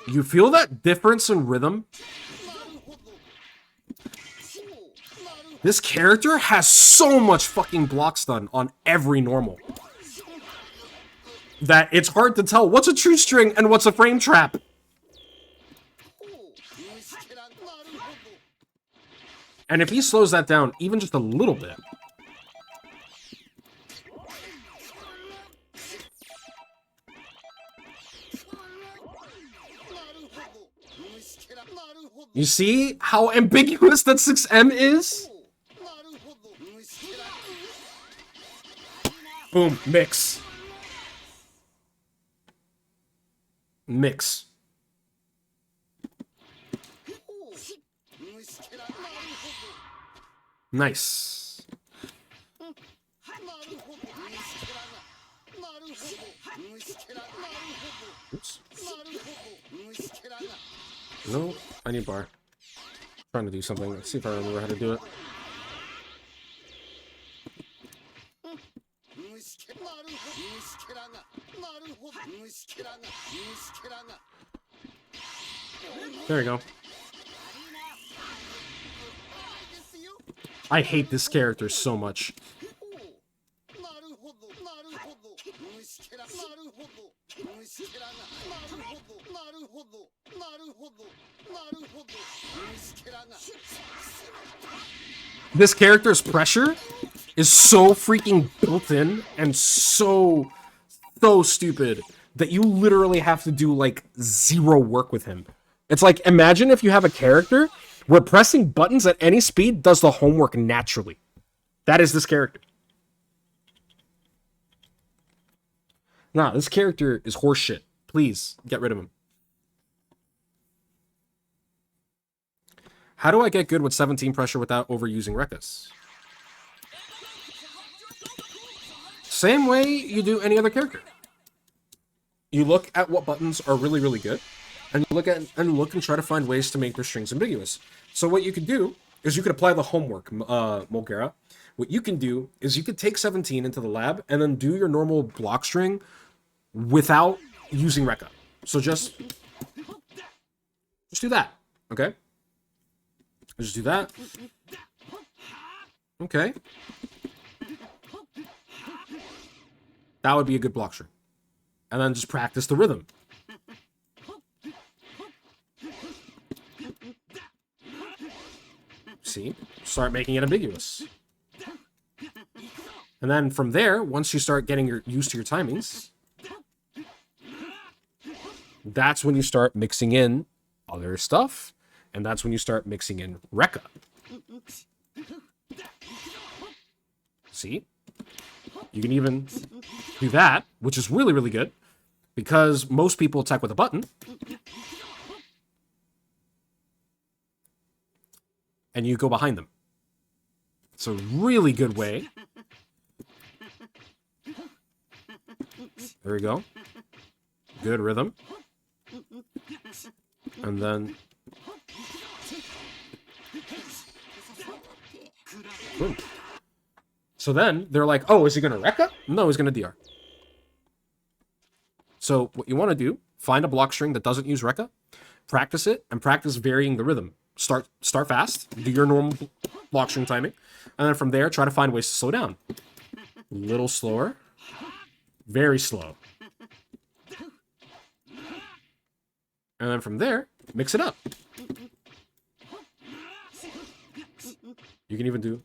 You feel that difference in rhythm? This character has so much fucking block stun on every normal that it's hard to tell what's a true string and what's a frame trap. And if he slows that down even just a little bit, you see how ambiguous that 6M is? Boom, mix. Mix. Nice. Oops. No, I need bar. I'm trying to do something. Let's see if I remember how to do it. There you go. I hate this character so much. This character's pressure is so freaking built in and so stupid that you literally have to do like zero work with him. It's like, imagine if you have a character where pressing buttons at any speed does the homework naturally. That is this character. Nah, this character is horseshit. Please, get rid of him. How do I get good with 17 pressure without overusing Rekkas? Same way you do any other character. You look at what buttons are really, really good, and you look and try to find ways to make their strings ambiguous. So what you could do is you could apply the homework, Mulgara. What you can do is you could take 17 into the lab and then do your normal block string without using Rekka. So just do that, okay? Just do that. Okay. That would be a good block string. And then just practice the rhythm. See? Start making it ambiguous. And then from there, once you start getting used to your timings, that's when you start mixing in other stuff. And that's when you start mixing in Rekka. See? You can even do that, which is really, really good, because most people attack with a button. And you go behind them. It's a really good way. There we go. Good rhythm. And then... boom. So then, they're like, oh, is he going to Rekka? No, he's going to DR. So what you want to do, find a block string that doesn't use Rekka, practice it, and practice varying the rhythm. Start fast, do your normal block string timing, and then from there, try to find ways to slow down. A little slower. Very slow. And then from there, mix it up. You can even do...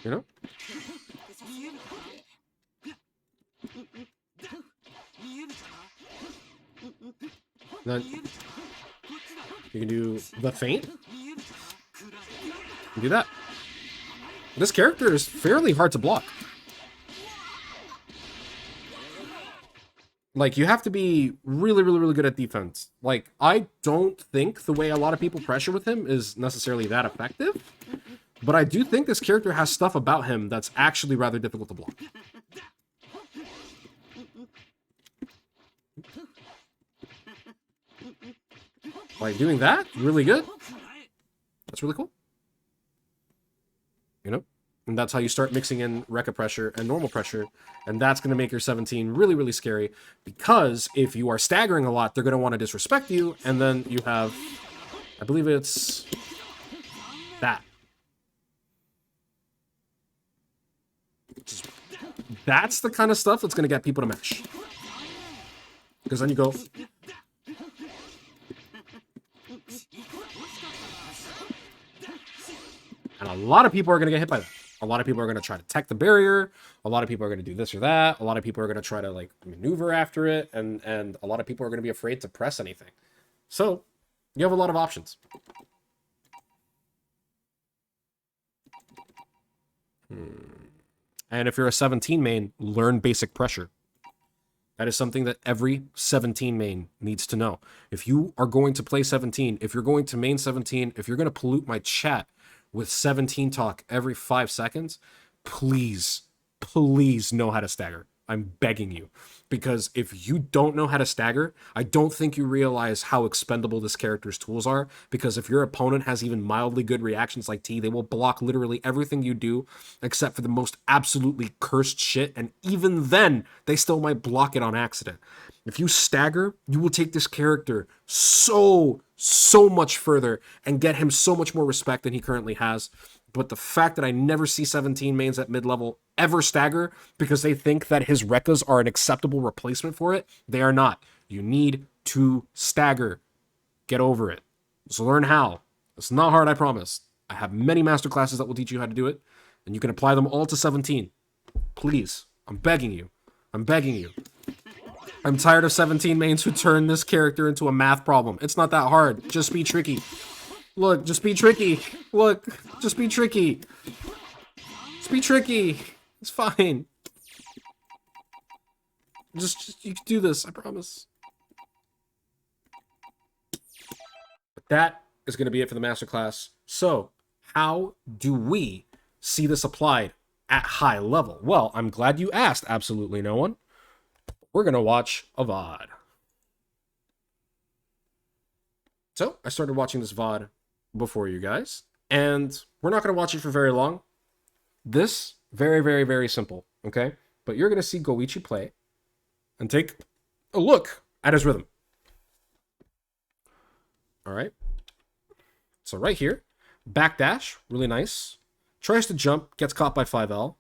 you know? Then you can do the feint. Do that. This character is fairly hard to block. Like, you have to be really, really, really good at defense. Like, I don't think the way a lot of people pressure with him is necessarily that effective. But I do think this character has stuff about him that's actually rather difficult to block. Like, doing that, really good. That's really cool. You know? And that's how you start mixing in Rekka pressure and normal pressure. And that's going to make your 17 really, really scary. Because if you are staggering a lot, they're going to want to disrespect you. And then you have, I believe it's that. That's the kind of stuff that's going to get people to mesh. Because then you go... and a lot of people are going to get hit by that. A lot of people are going to try to tech the barrier. A lot of people are going to do this or that. A lot of people are going to try to like maneuver after it. And a lot of people are going to be afraid to press anything. So you have a lot of options. And if you're a 17 main, learn basic pressure. That is something that every 17 main needs to know. If you are going to play 17, if you're going to main 17, if you're going to pollute my chat with 17 talk every 5 seconds, please know how to stagger. I'm begging you. because if you don't know how to stagger, I don't think you realize how expendable this character's tools are, because if your opponent has even mildly good reactions like T, they will block literally everything you do except for the most absolutely cursed shit, and even then, they still might block it on accident. If you stagger, you will take this character so much further and get him so much more respect than he currently has. But the fact that I never see 17 mains at mid-level ever stagger because they think that his Rekkas are an acceptable replacement for it, they are not. You need to stagger. Get over it. So learn how. It's not hard, I promise. I have many masterclasses that will teach you how to do it, and you can apply them all to 17. Please. I'm begging you. I'm begging you. I'm tired of 17 mains who turn this character into a math problem. It's not that hard. Just be tricky. Look, just be tricky. Look, just be tricky. Just be tricky. It's fine. Just you can do this, I promise. But that is going to be it for the masterclass. So, how do we see this applied at high level? Well, I'm glad you asked, absolutely no one. We're going to watch a VOD. So, I started watching this VOD before you guys, and we're not going to watch it for very long. This, very simple, okay? But you're going to see Goichi play and take a look at his rhythm. All right. So right here, backdash, really nice. Tries to jump, gets caught by 5L.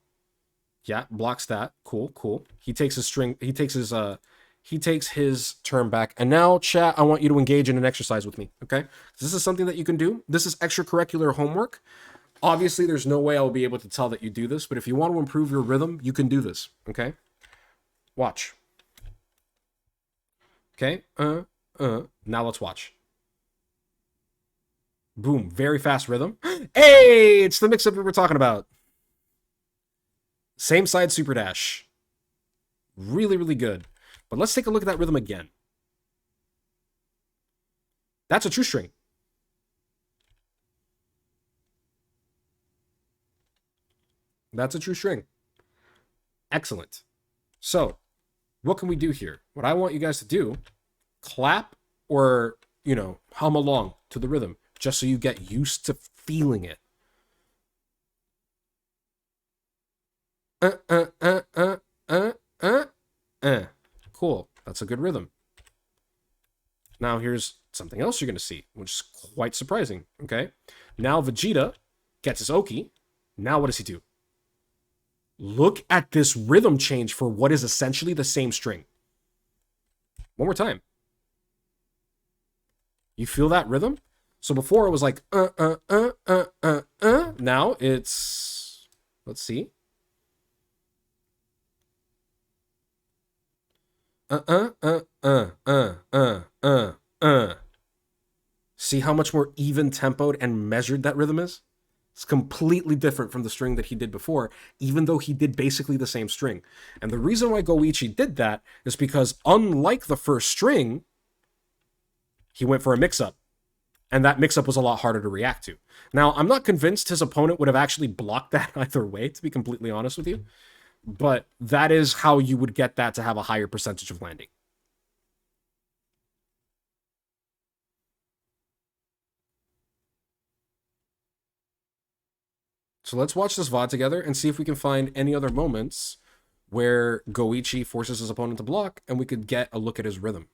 Yeah, blocks that. Cool. He takes his string, he takes his turn back. And now, chat, I want you to engage in an exercise with me, okay? This is something that you can do. This is extracurricular homework. Obviously, there's no way I'll be able to tell that you do this, but if you want to improve your rhythm, you can do this, okay? Watch. Okay? Now let's watch. Boom. Very fast rhythm. Hey! It's the mix-up we were talking about. Same side super dash. Really good. But let's take a look at that rhythm again. That's a true string. That's a true string. Excellent. So, what can we do here? What I want you guys to do, clap or, hum along to the rhythm, just so you get used to feeling it. Cool. That's a good rhythm. Now here's something else you're going to see, which is quite surprising, okay? Now Vegeta gets his Oki. Now what does he do? Look at this rhythm change for what is essentially the same string. One more time. You feel that rhythm? So before it was like, Now it's, let's see. See how much more even tempoed and measured that rhythm is? It's completely different from the string that he did before, even though he did basically the same string. And the reason why Goichi did that is because, unlike the first string, he went for a mix-up. And that mix-up was a lot harder to react to. Now, I'm not convinced his opponent would have actually blocked that either way, to be completely honest with you. But that is how you would get that to have a higher percentage of landing. So let's watch this VOD together and see if we can find any other moments where Goichi forces his opponent to block and we could get a look at his rhythm.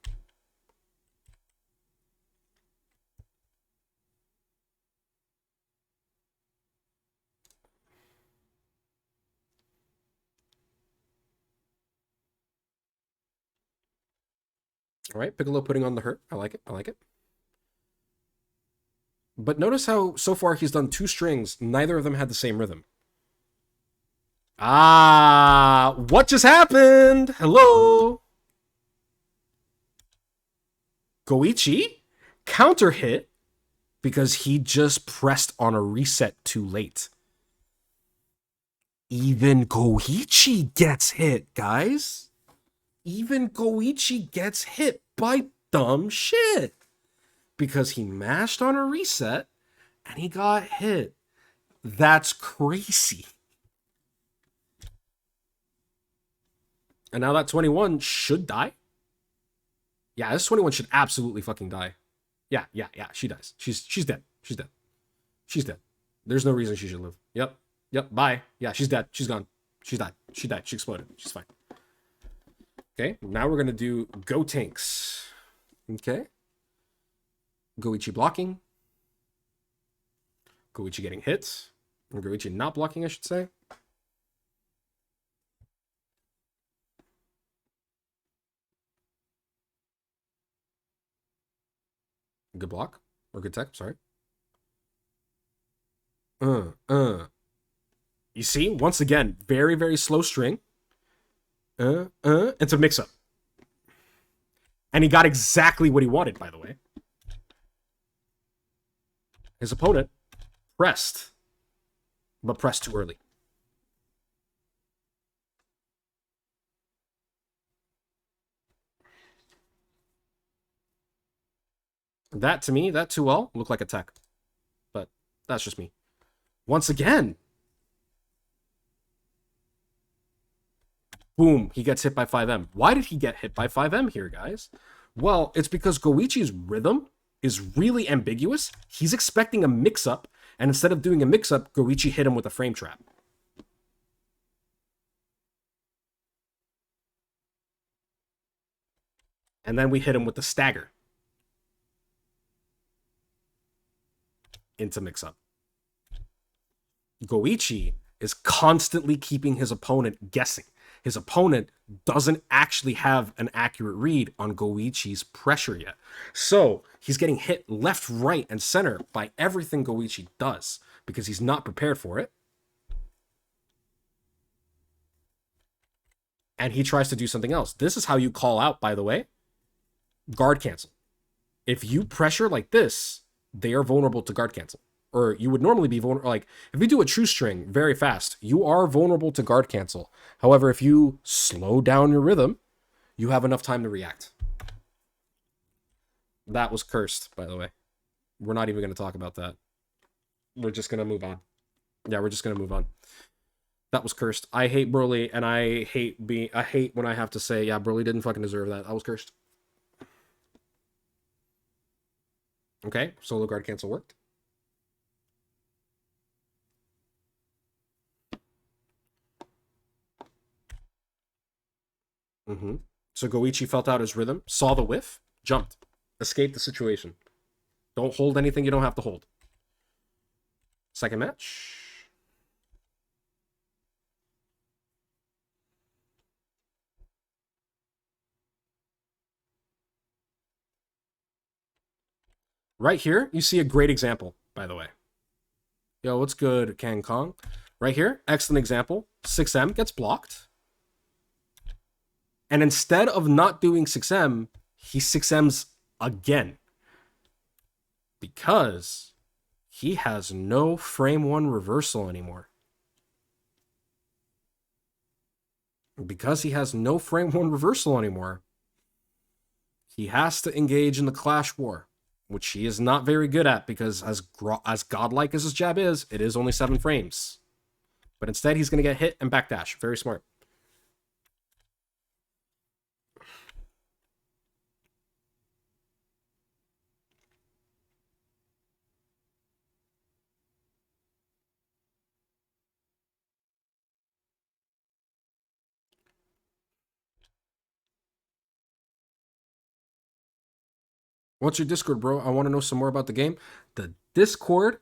All right, Piccolo putting on the hurt. I like it. But notice how so far he's done two strings. Neither of them had the same rhythm. Ah, what just happened? Hello? Goichi counter hit because he just pressed on a reset too late. Even Goichi gets hit, guys. Even Goichi gets hit by dumb shit. Because he mashed on a reset and he got hit. That's crazy. And now that 21 should die. Yeah, this 21 should absolutely fucking die. Yeah, she dies. She's dead. She's dead. She's dead. There's no reason she should live. Yep, bye. Yeah, she's dead. She's gone. She's died. She died. She exploded. She's fine. Okay, now we're gonna do Go Tanks. Okay. Goichi blocking. Goichi getting hit. Or Goichi not blocking, I should say. Good block. Or good tech, sorry. You see, once again, very, very slow string. It's a mix-up. And he got exactly what he wanted, by the way. His opponent pressed, but pressed too early. That, to me, that 2L looked like a tech. But that's just me. Once again. Boom, he gets hit by 5M. Why did he get hit by 5M here, guys? Well, it's because Goichi's rhythm is really ambiguous. He's expecting a mix-up, and instead of doing a mix-up, Goichi hit him with a frame trap. And then we hit him with the stagger into mix-up. Goichi is constantly keeping his opponent guessing. His opponent doesn't actually have an accurate read on Goichi's pressure yet. So he's getting hit left, right, and center by everything Goichi does because he's not prepared for it. And he tries to do something else. This is how you call out, by the way, guard cancel. If you pressure like this, they are vulnerable to guard cancel. Or you would normally be vulnerable. Like, if you do a true string very fast, you are vulnerable to guard cancel. However, if you slow down your rhythm, you have enough time to react. That was cursed, by the way. We're not even going to talk about that. We're just going to move on. Yeah, we're just going to move on. That was cursed. I hate Broly, and I hate when I have to say, yeah, Broly didn't fucking deserve that. That was cursed. Okay, solo guard cancel worked. So Goichi felt out his rhythm, saw the whiff, jumped, escaped the situation. Don't hold anything you don't have to hold. Second match. Right here, you see a great example, by the way. Yo, what's good, Kang Kong? Right here, excellent example. 6M gets blocked. And instead of not doing 6M, he 6Ms again. Because he has no frame 1 reversal anymore. Because he has no frame 1 reversal anymore, he has to engage in the Clash War, which he is not very good at because as godlike as his jab is, it is only 7 frames. But instead, he's going to get hit and backdash. Very smart. What's your Discord, bro? I want to know some more about the game. The Discord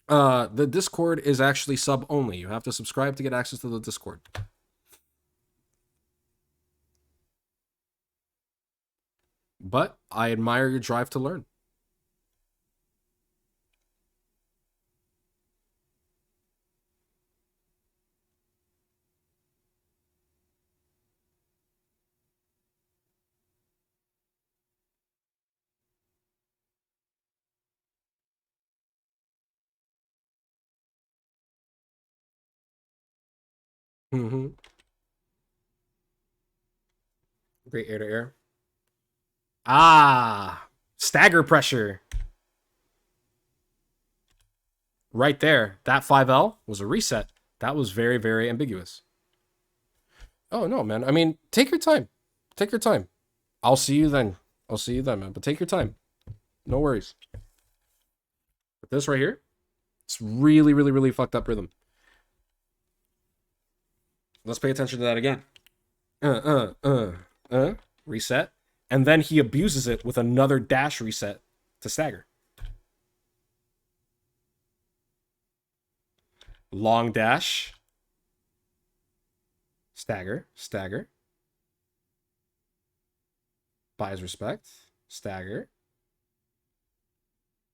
is actually sub only. You have to subscribe to get access to the Discord. But I admire your drive to learn. Great air to air. Ah, stagger pressure. Right there. That 5L was a reset. That was very, very ambiguous. Oh no, man. I mean, take your time. Take your time. I'll see you then. I'll see you then, man. But take your time. No worries. But this right here, it's really, really, really fucked up rhythm. Let's pay attention to that again. Reset. And then he abuses it with another dash reset to stagger. Long dash. Stagger. Stagger. Buys respect. Stagger.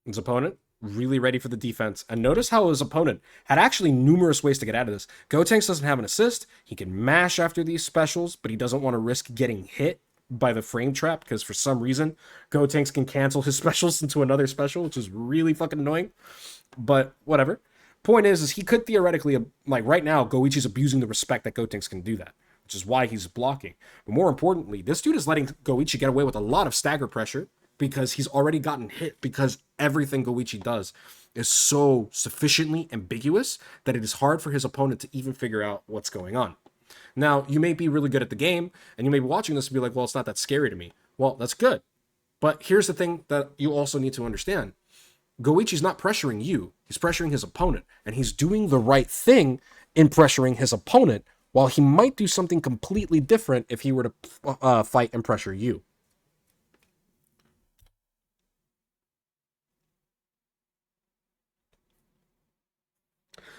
His opponent really ready for the defense. And notice how his opponent had actually numerous ways to get out of this. Gotenks doesn't have an assist. He can mash after these specials, but he doesn't want to risk getting hit by the frame trap because for some reason Gotenks can cancel his specials into another special, which is really fucking annoying. But whatever. Point is he could theoretically, like right now, Goichi's abusing the respect that Gotenks can do that, which is why he's blocking. But more importantly, this dude is letting Goichi get away with a lot of stagger pressure because he's already gotten hit because everything Goichi does is so sufficiently ambiguous that it is hard for his opponent to even figure out what's going on. Now, you may be really good at the game, and you may be watching this and be like, well, it's not that scary to me. Well, that's good. But here's the thing that you also need to understand. Goichi's not pressuring you. He's pressuring his opponent. And he's doing the right thing in pressuring his opponent, while he might do something completely different if he were to fight and pressure you.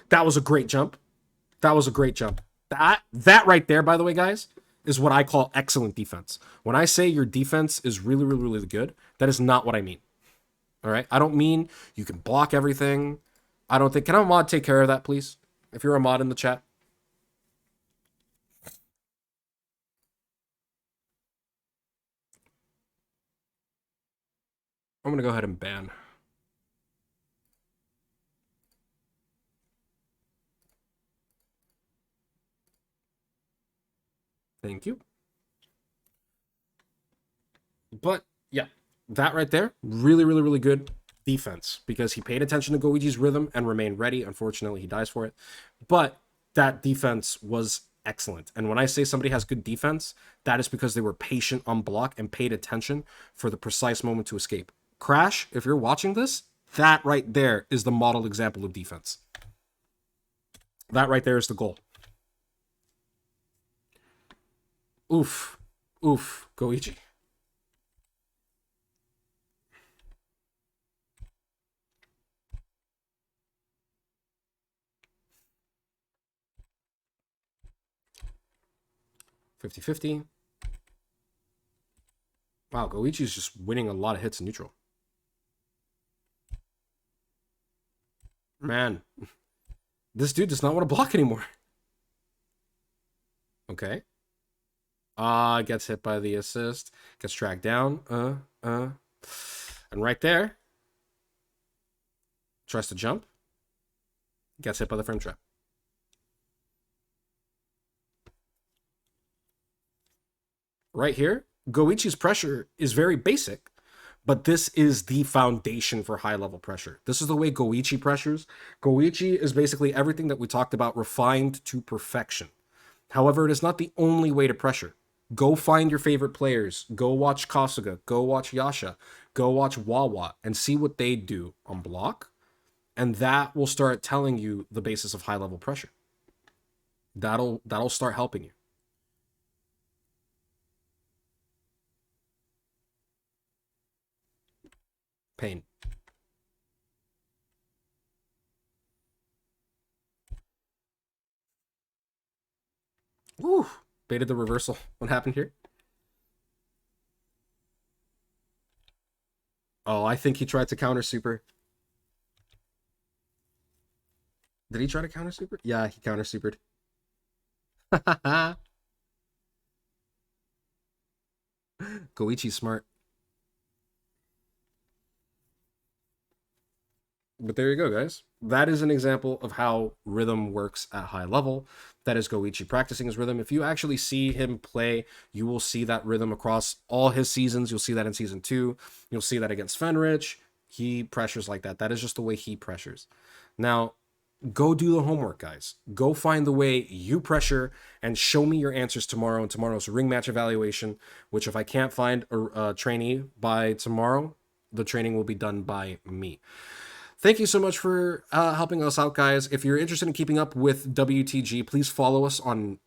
That was a great jump. That was a great jump. That right there, by the way, guys, is what I call excellent defense. When I say your defense is really, really, really good, that is not what I mean. All right? I don't mean you can block everything. I don't think... Can a mod take care of that, please? If you're a mod in the chat. I'm going to go ahead and ban. Thank you. But, yeah, that right there, really, really, really good defense because he paid attention to Goichi's rhythm and remained ready. Unfortunately, he dies for it. But that defense was excellent. And when I say somebody has good defense, that is because they were patient on block and paid attention for the precise moment to escape. Crash, if you're watching this, that right there is the model example of defense. That right there is the goal. Oof. Oof. Goichi. $50-50. Wow, Goichi's just winning a lot of hits in neutral. Man, this dude does not want to block anymore. Okay. Gets hit by the assist. Gets tracked down. And right there, tries to jump. Gets hit by the frame trap. Right here, Goichi's pressure is very basic, but this is the foundation for high level pressure. This is the way Goichi pressures. Goichi is basically everything that we talked about refined to perfection. However, it is not the only way to pressure. Go find your favorite players. Go watch Kasuga. Go watch Yasha. Go watch Wawa and see what they do on block. And that will start telling you the basis of high level pressure. That'll start helping you. Pain. Woo! Baited the reversal. What happened here? Oh, I think he tried to counter super. Did he try to counter super? Yeah, he counter supered. Goichi's smart. But there you go, guys. That is an example of how rhythm works at high level. That is Goichi practicing his rhythm. If you actually see him play, you will see that rhythm across all his seasons. You'll see that in season 2. You'll see that against Fenrich. He pressures like that. That is just the way he pressures. Now, go do the homework, guys. Go find the way you pressure and show me your answers tomorrow in tomorrow's ring match evaluation, which if I can't find a trainee by tomorrow, the training will be done by me. Thank you so much for helping us out, guys. If you're interested in keeping up with WTG, please follow us on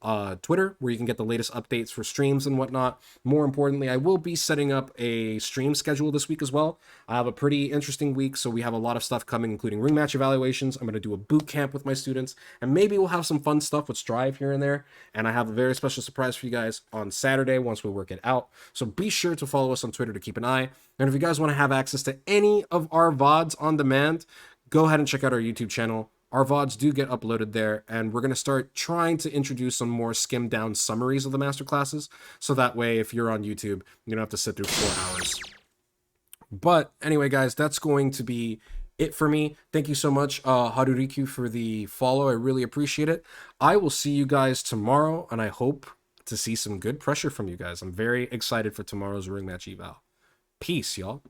Twitter, where you can get the latest updates for streams and whatnot. More importantly, I will be setting up a stream schedule this week as well. I have a pretty interesting week, so we have a lot of stuff coming, including ring match evaluations. I'm going to do a boot camp with my students, and maybe we'll have some fun stuff with Strive here and there. And I have a very special surprise for you guys on Saturday once we work it out. So be sure to follow us on Twitter to keep an eye. And if you guys want to have access to any of our VODs on demand, go ahead and check out our YouTube channel. Our VODs do get uploaded there, and we're going to start trying to introduce some more skimmed down summaries of the masterclasses, so that way if you're on YouTube, you don't have to sit through 4 hours. But anyway, guys, that's going to be it for me. Thank you so much, Haruriku, for the follow. I really appreciate it. I will see you guys tomorrow, and I hope to see some good pressure from you guys. I'm very excited for tomorrow's ring match eval. Peace, y'all.